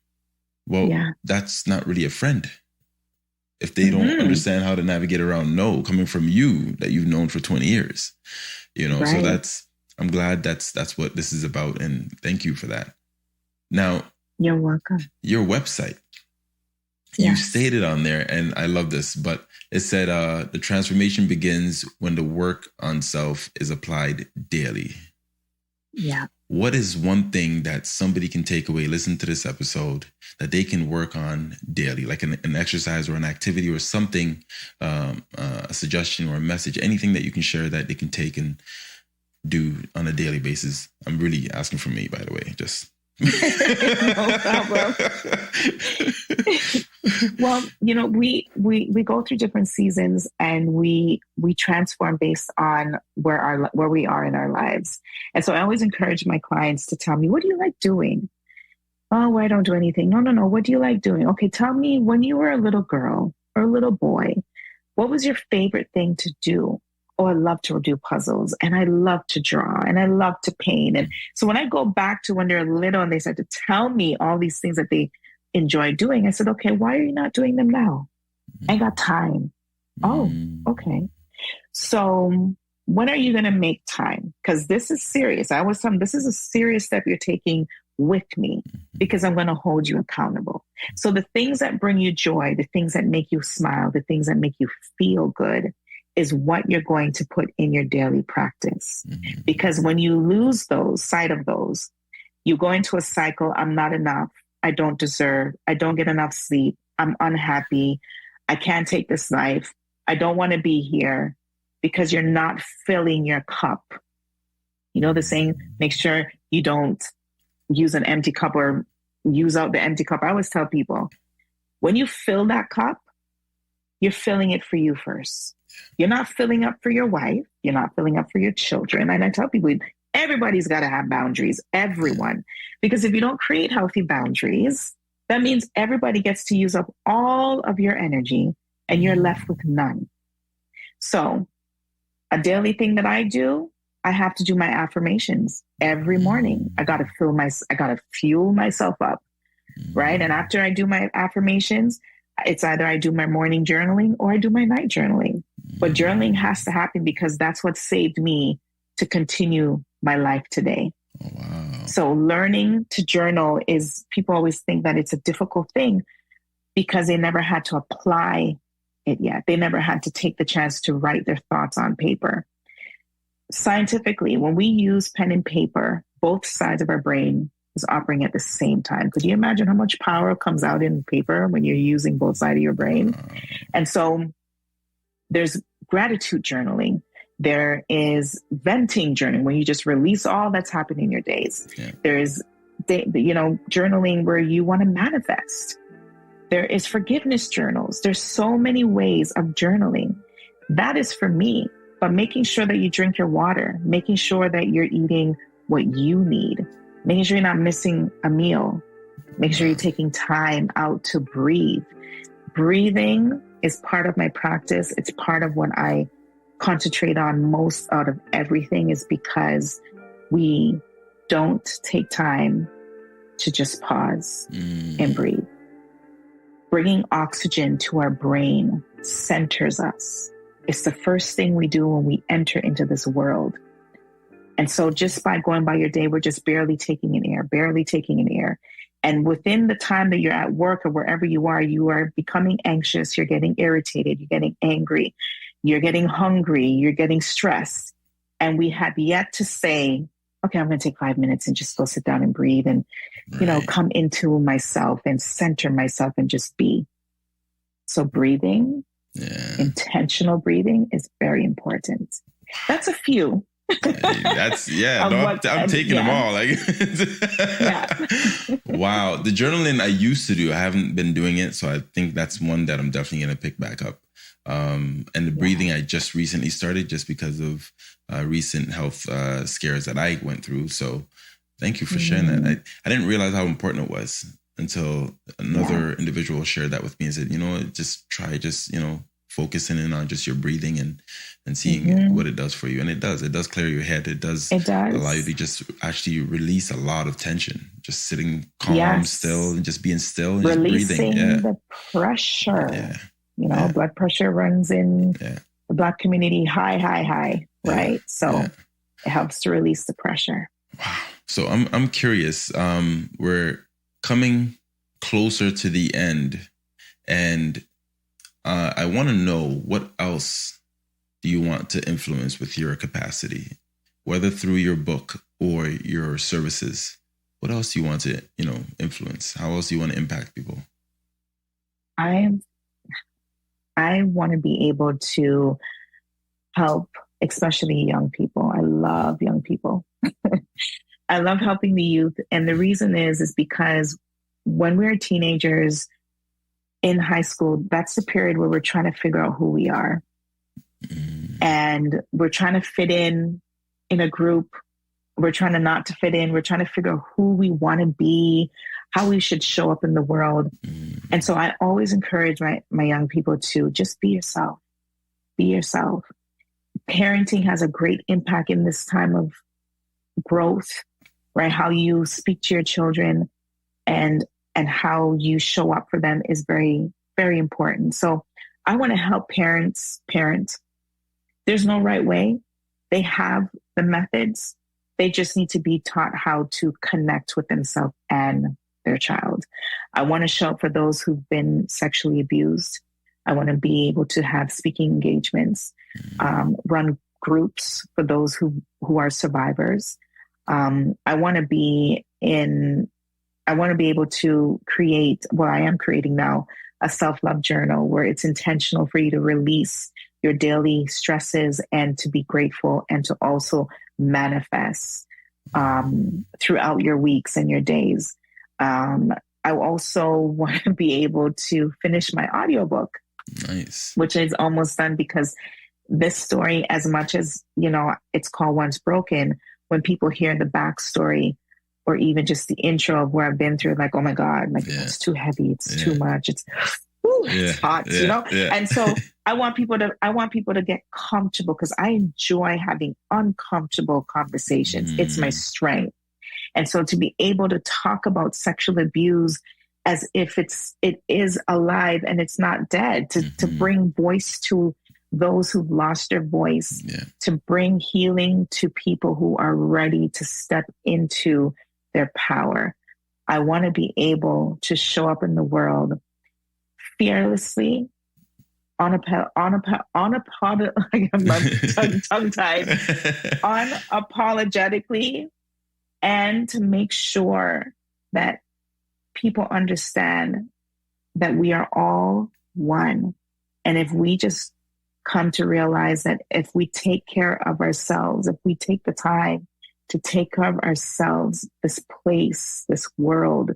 S1: Well, that's not really a friend. If they don't understand how to navigate around no coming from you that you've known for 20 years, so I'm glad that's what this is about. And thank you for that. Now,
S2: you're welcome.
S1: Your website, you stated on there, and I love this, but it said, the transformation begins when the work on self is applied daily.
S2: Yeah.
S1: What is one thing that somebody can take away, listen to this episode, that they can work on daily, like an exercise or an activity or something, a suggestion or a message, anything that you can share that they can take and do on a daily basis? I'm really asking for me, by the way, just.
S2: No problem. Well, we go through different seasons, and we transform based on where we are in our lives. And so I always encourage my clients to tell me, what do you like doing? Oh, well, I don't do anything. No. What do you like doing? Okay, tell me, when you were a little girl or a little boy, what was your favorite thing to do? Oh, I love to do puzzles, and I love to draw, and I love to paint. And so when I go back to when they're little and they start to tell me all these things that they enjoy doing, I said, okay, why are you not doing them now? I got time. Oh, okay. So when are you going to make time? Because this is serious. I always tell them, this is a serious step you're taking with me, because I'm going to hold you accountable. So the things that bring you joy, the things that make you smile, the things that make you feel good is what you're going to put in your daily practice. Because when you lose sight of those, you go into a cycle. I'm not enough. I don't deserve. I don't get enough sleep. I'm unhappy. I can't take this life. I don't want to be here, because you're not filling your cup. The saying, make sure you don't use an empty cup or use out the empty cup. I always tell people, when you fill that cup, you're filling it for you first. You're not filling up for your wife. You're not filling up for your children. And I tell people, everybody's got to have boundaries, everyone. Because if you don't create healthy boundaries, that means everybody gets to use up all of your energy and you're left with none. So a daily thing that I do, I have to do my affirmations every morning. I got to fuel myself up, right? And after I do my affirmations, it's either I do my morning journaling or I do my night journaling. But journaling has to happen, because that's what saved me to continue my life today.
S1: Oh, wow.
S2: So learning to journal people always think that it's a difficult thing because they never had to apply it yet. They never had to take the chance to write their thoughts on paper. Scientifically, when we use pen and paper, both sides of our brain is operating at the same time. Could you imagine how much power comes out in paper when you're using both sides of your brain? And so there's gratitude journaling. There is venting journaling, where you just release all that's happening in your days. Yeah. There's, journaling where you want to manifest. There is forgiveness journals. There's so many ways of journaling. That is for me. But making sure that you drink your water, making sure that you're eating what you need, making sure you're not missing a meal, making sure you're taking time out to breathe. Breathing is part of my practice. It's part of what I concentrate on most out of everything, is because we don't take time to just pause and breathe. Bringing oxygen to our brain centers us. It's the first thing we do when we enter into this world. And so just by going by your day, we're just barely taking in air. And within the time that you're at work or wherever you are becoming anxious, you're getting irritated, you're getting angry, you're getting hungry, you're getting stressed. And we have yet to say, okay, I'm going to take 5 minutes and just go sit down and breathe and, come into myself and center myself and just be. So breathing, intentional breathing is very important. That's a few.
S1: I'm taking them all. Wow. The journaling I used to do, I haven't been doing it. So I think that's one that I'm definitely going to pick back up. And the breathing I just recently started just because of recent health scares that I went through. So thank you for sharing that. I didn't realize how important it was until another individual shared that with me and said, just try focusing in on just your breathing and seeing what it does for you. And it does clear your head. It does allow you to just actually release a lot of tension, just sitting calm, still, and just being still and
S2: releasing
S1: just breathing.
S2: The pressure. Blood pressure runs in the Black community high, right? So it helps to release the pressure.
S1: Wow. So I'm curious. We're coming closer to the end, and I want to know, what else do you want to influence with your capacity, whether through your book or your services? What else do you want to, influence? How else do you want to impact people?
S2: I want to be able to help, especially young people. I love young people. I love helping the youth. And the reason is because when we're teenagers in high school, that's the period where we're trying to figure out who we are. And we're trying to fit in a group. We're trying to not to fit in. We're trying to figure out who we want to be, how we should show up in the world. And so I always encourage my young people to just be yourself. Be yourself. Parenting has a great impact in this time of growth, right? How you speak to your children and how you show up for them is very, very important. So I want to help parents parent. There's no right way. They have the methods. They just need to be taught how to connect with themselves and their child. I want to show up for those who've been sexually abused. I want to be able to have speaking engagements, run groups for those who are survivors. I want to be able to create, I am creating now, a self-love journal where it's intentional for you to release your daily stresses and to be grateful and to also manifest throughout your weeks and your days. I also want to be able to finish my audiobook, which is almost done, because this story, as much as, it's called Once Broken, when people hear the backstory or even just the intro of where I've been through, like, oh my God, it's too heavy. It's too much. It's hot, And so I want people to get comfortable, because I enjoy having uncomfortable conversations. It's my strength. And so to be able to talk about sexual abuse as if it is alive and it's not dead, to bring voice to those who've lost their voice, to bring healing to people who are ready to step into their power. I want to be able to show up in the world fearlessly, unapologetically, and to make sure that people understand that we are all one. And if we just come to realize that if we take care of ourselves, if we take the time to take care of ourselves, this place, this world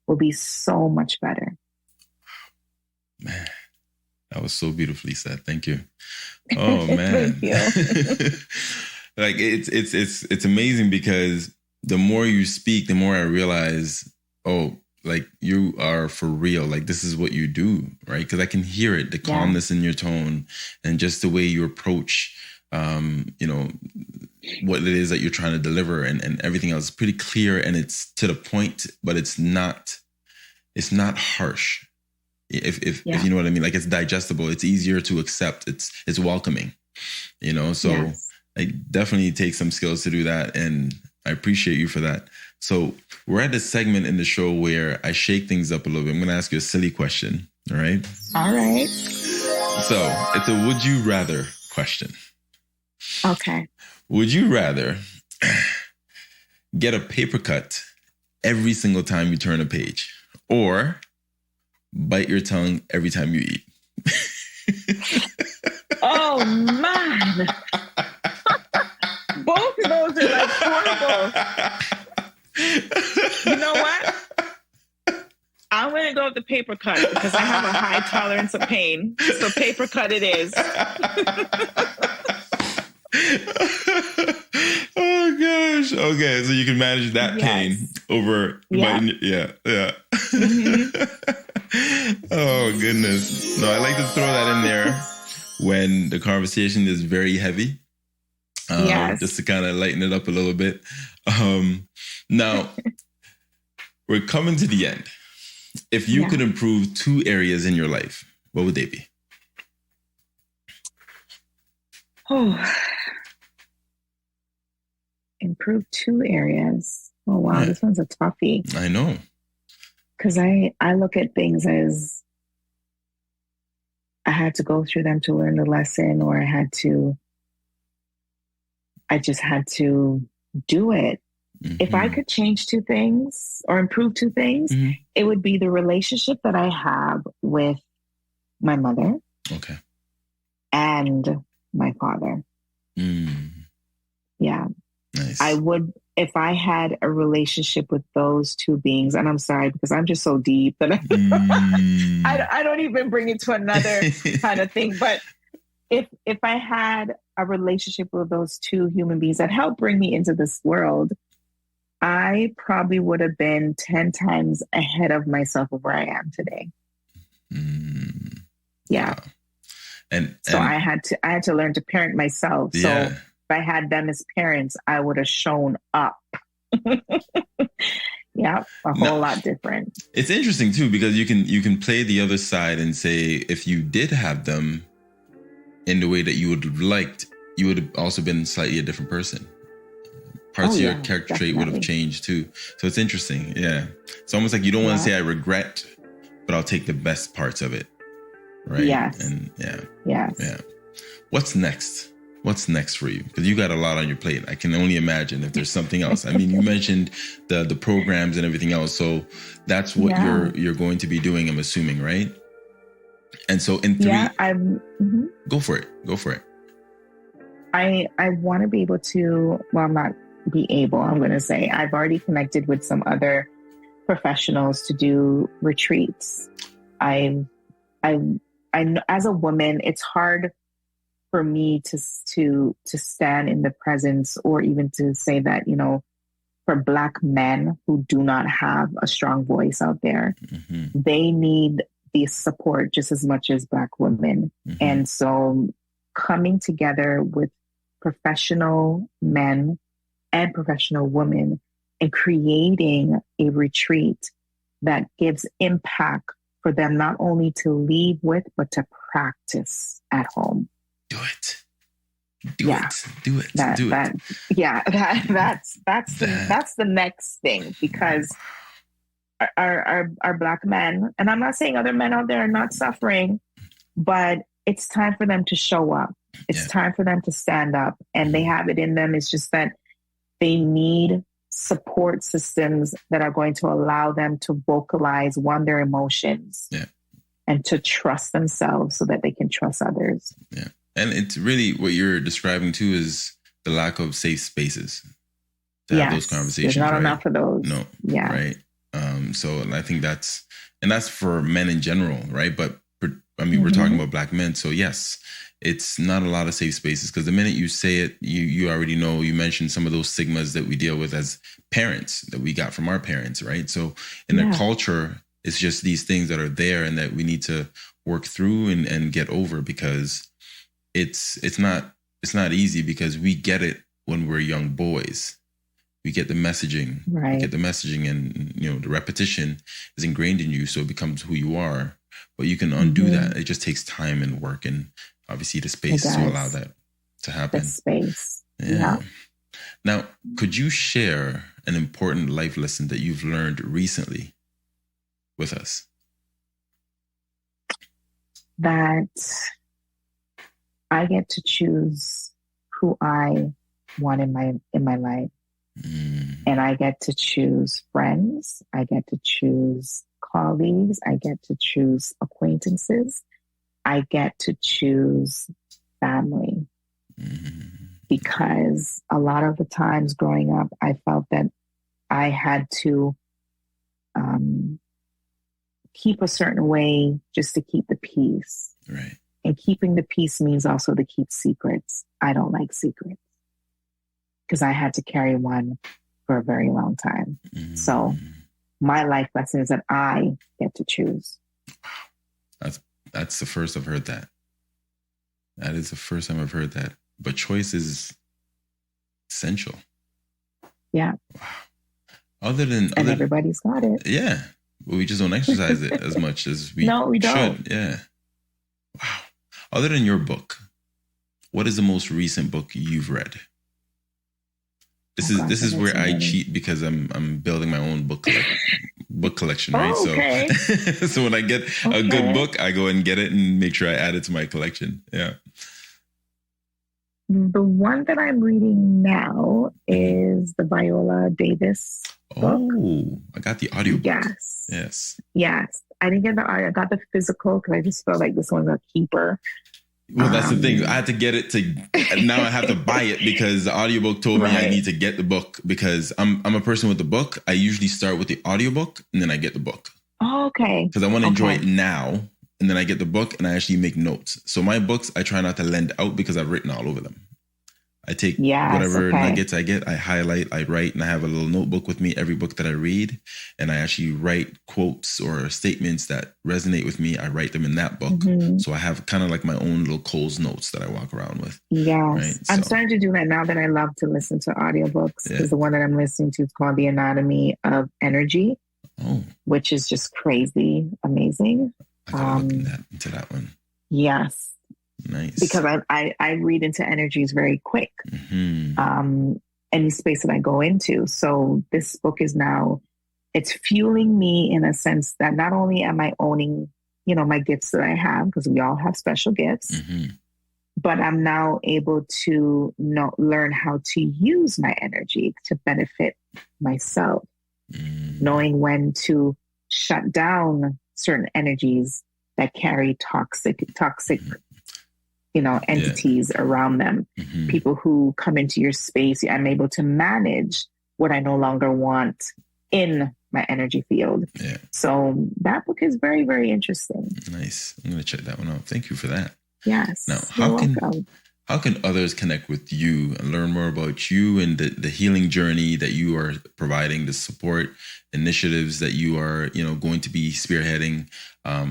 S2: will be so much better.
S1: Man, that was so beautifully said. Thank you. Oh man.
S2: Thank you.
S1: Like it's amazing, because the more you speak, the more I realize, like you are for real. Like this is what you do, right? Because I can hear it, the calmness in your tone and just the way you approach you know, what it is that you're trying to deliver, and everything else is pretty clear, and it's to the point, but it's not harsh. If you know what I mean, like it's digestible, it's easier to accept, it's welcoming, you know. So
S2: Yes.
S1: it definitely takes some skills to do that, and I appreciate you for that. So we're at this segment in the show where I shake things up a little bit. I'm going to ask you a silly question. All right.
S2: All right.
S1: So it's a would you rather question.
S2: Okay.
S1: Would you rather get a paper cut every single time you turn a page, or bite your tongue every time you eat?
S2: Oh, man. Both of those are like horrible. You know what? I'm going to go with the paper cut because I have a high tolerance of pain. So paper cut it is.
S1: Oh gosh. Okay, so you can manage that pain over biting. Yeah. Oh goodness. No, I like to throw that in there when the conversation is very heavy. Just to kind of lighten it up a little bit. Now, we're coming to the end. If you could improve 2 areas in your life, what would they be?
S2: Oh, improve 2 areas. Oh, wow. This one's a toughie.
S1: I know.
S2: Because I look at things as I had to go through them to learn the lesson, or I just had to do it. Mm-hmm. If I could change 2 things or improve 2 things, it would be the relationship that I have with my mother.
S1: Okay.
S2: And my father. Yeah.
S1: Nice.
S2: I would, if I had a relationship with those 2 beings, and I'm sorry because I'm just so deep that I don't even bring it to another kind of thing. But if I had a relationship with those 2 human beings that helped bring me into this world, I probably would have been 10 times ahead of myself of where I am today. Yeah. Wow. And I had to learn to parent myself. So if I had them as parents, I would have shown up. Yeah, a whole lot different.
S1: It's interesting too, because you can play the other side and say, if you did have them in the way that you would have liked, you would have also been slightly a different person. Parts of your character trait would have changed too. So it's interesting. Yeah. It's almost like you don't want to say I regret, but I'll take the best parts of it. Right.
S2: Yes.
S1: And
S2: Yes.
S1: Yeah. What's next? What's next for you? Because you got a lot on your plate. I can only imagine if there's something else. I mean, you mentioned the programs and everything else. So that's what you're going to be doing, I'm assuming, right? And so in 3, go for it. Go for it.
S2: I want to be able to, well, I'm not be able, I'm going to say I've already connected with some other professionals to do retreats. I as a woman, it's hard for me to stand in the presence, or even to say that, you know, for Black men who do not have a strong voice out there, they need the support just as much as Black women. And so coming together with professional men and professional women and creating a retreat that gives impact for them not only to leave with, but to practice at home.
S1: Do it. That's
S2: the next thing, because our Black men, and I'm not saying other men out there are not suffering, but it's time for them to show up. It's time for them to stand up, and they have it in them. It's just that they need support systems that are going to allow them to vocalize their emotions and to trust themselves so that they can trust others.
S1: Yeah. And it's really what you're describing too is the lack of safe spaces to have those conversations.
S2: There's not enough of those.
S1: No.
S2: Yeah.
S1: Right. So I think that's for men in general, right? But I mean, we're talking about Black men. So yes, it's not a lot of safe spaces, because the minute you say it, you already know. You mentioned some of those stigmas that we deal with as parents that we got from our parents, right? So in the culture, it's just these things that are there and that we need to work through and get over, because it's not it's not easy because we get it when we're young boys. We get the messaging,
S2: right.
S1: We get the messaging, and the repetition is ingrained in you, so it becomes who you are. But you can undo that. It just takes time and work, and obviously the space to allow that to happen.
S2: The space.
S1: Yeah. Now, could you share an important life lesson that you've learned recently with us?
S2: That I get to choose who I want in my life. And I get to choose friends. I get to choose colleagues. I get to choose acquaintances. I get to choose family. Because a lot of the times growing up, I felt that I had to keep a certain way just to keep the peace.
S1: Right.
S2: And keeping the peace means also to keep secrets. I don't like secrets because I had to carry one for a very long time. So my life lesson is that I get to choose.
S1: Wow. That's the first I've heard that. That is the first time I've heard that. But choice is essential.
S2: Yeah.
S1: Wow.
S2: Everybody's got it.
S1: Yeah. Well, we just don't exercise it as much as we
S2: No, we
S1: should.
S2: don't.
S1: Yeah. Wow. Other than your book, what is the most recent book you've read? This is where I cheat because I'm building my own book collection, right?
S2: Okay.
S1: So when I get a good book, I go and get it and make sure I add it to my collection. Yeah.
S2: The one that I'm reading now is the Viola Davis book.
S1: Oh, I got the audiobook.
S2: Yes. I didn't get the audio. I got the physical because I just felt like this one's a keeper.
S1: Well, that's the thing. I had to get it now I have to buy it because the audiobook told me I need to get the book because I'm a person with the book. I usually start with the audiobook and then I get the book.
S2: Oh, okay.
S1: Because I want to enjoy it now. And then I get the book and I actually make notes. So my books, I try not to lend out because I've written all over them. I take whatever nuggets I get, I highlight, I write, and I have a little notebook with me every book that I read. And I actually write quotes or statements that resonate with me. I write them in that book. So I have kind of like my own little Cole's notes that I walk around with.
S2: Yes. Right? I'm starting to do that now that I love to listen to audiobooks. Because the one that I'm listening to is called The Anatomy of Energy, which is just crazy amazing.
S1: I gotta look into that one.
S2: Yes.
S1: Nice.
S2: Because I read into energies very quick. Any space that I go into. So this book is now, it's fueling me in a sense that not only am I owning, my gifts that I have, because we all have special gifts, but I'm now able to learn how to use my energy to benefit myself, knowing when to shut down certain energies that carry toxic entities around them, people who come into your space. I'm able to manage what I no longer want in my energy field. Yeah. So that book is very, very interesting.
S1: Nice. I'm going to check that one out. Thank you for that.
S2: Yes.
S1: Now, how can others connect with you and learn more about you and the healing journey that you are providing, the support initiatives that you are, going to be spearheading,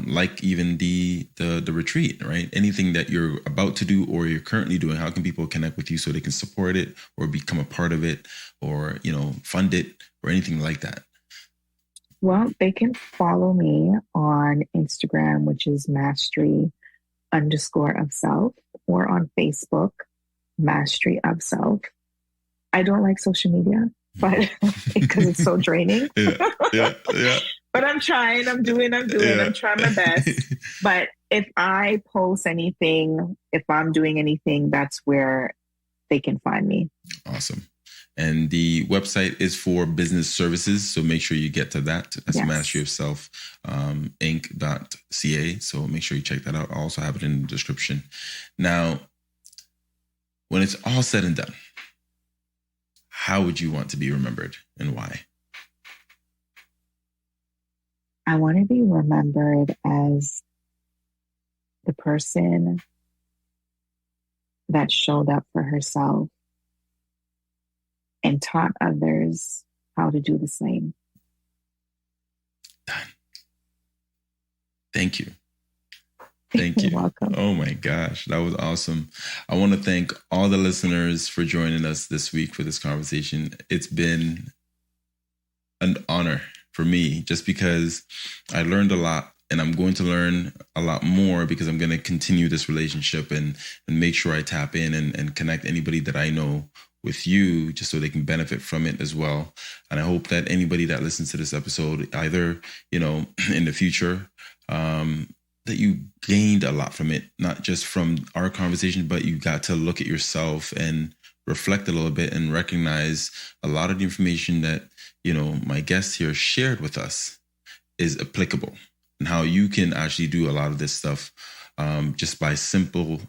S1: like even the retreat, right? Anything that you're about to do or you're currently doing, how can people connect with you so they can support it or become a part of it or, fund it or anything like that?
S2: Well, they can follow me on Instagram, which is Mastery_of_self, or on Facebook, Mastery of Self. I don't like social media, but because it's so draining.
S1: Yeah.
S2: But I'm trying. I'm doing. I'm trying my best. But if I post anything, if I'm doing anything, that's where they can find me.
S1: Awesome. And the website is for business services. So make sure you get to that. That's Mastery of Self, inc.ca. So make sure you check that out. I'll also have it in the description. Now, when it's all said and done, how would you want to be remembered and why?
S2: I want to be remembered as the person that showed up for herself and taught others how to do the same.
S1: Done. Thank you. Thank
S2: You're
S1: you.
S2: welcome.
S1: Oh my gosh, that was awesome. I want to thank all the listeners for joining us this week for this conversation. It's been an honor for me just because I learned a lot, and I'm going to learn a lot more because I'm going to continue this relationship and make sure I tap in and connect anybody that I know with you just so they can benefit from it as well. And I hope that anybody that listens to this episode, either, in the future, that you gained a lot from it, not just from our conversation, but you got to look at yourself and reflect a little bit and recognize a lot of the information that, my guest here shared with us is applicable, and how you can actually do a lot of this stuff just by simple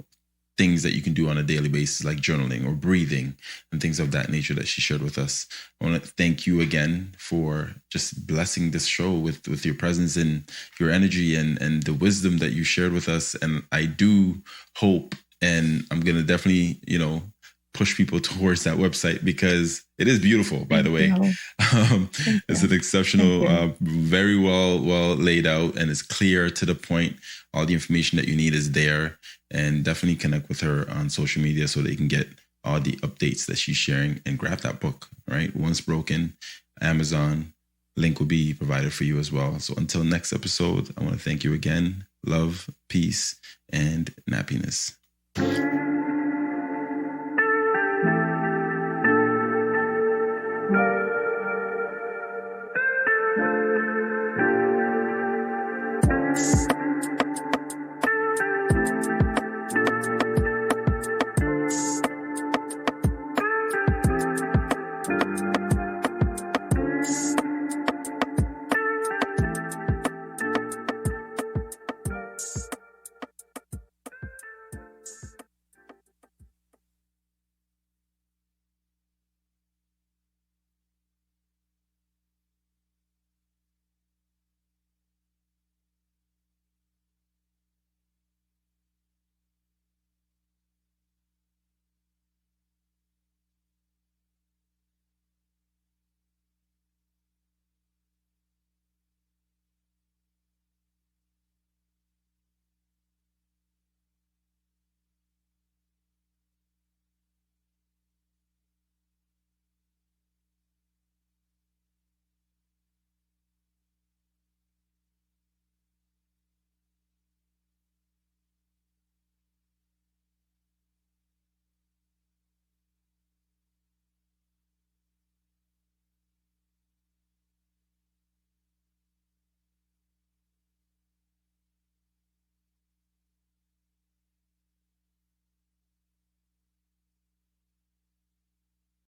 S1: things that you can do on a daily basis, like journaling or breathing and things of that nature that she shared with us. I want to thank you again for just blessing this show with your presence and your energy and the wisdom that you shared with us. And I do hope, and I'm going to definitely, push people towards that website because it is beautiful, by the way. It's an exceptional, very well laid out, and it's clear to the point. All the information that you need is there, and definitely connect with her on social media so that you can get all the updates that she's sharing and grab that book, right? Once Broken, Amazon, link will be provided for you as well. So until next episode, I want to thank you again. Love, peace, and nappiness.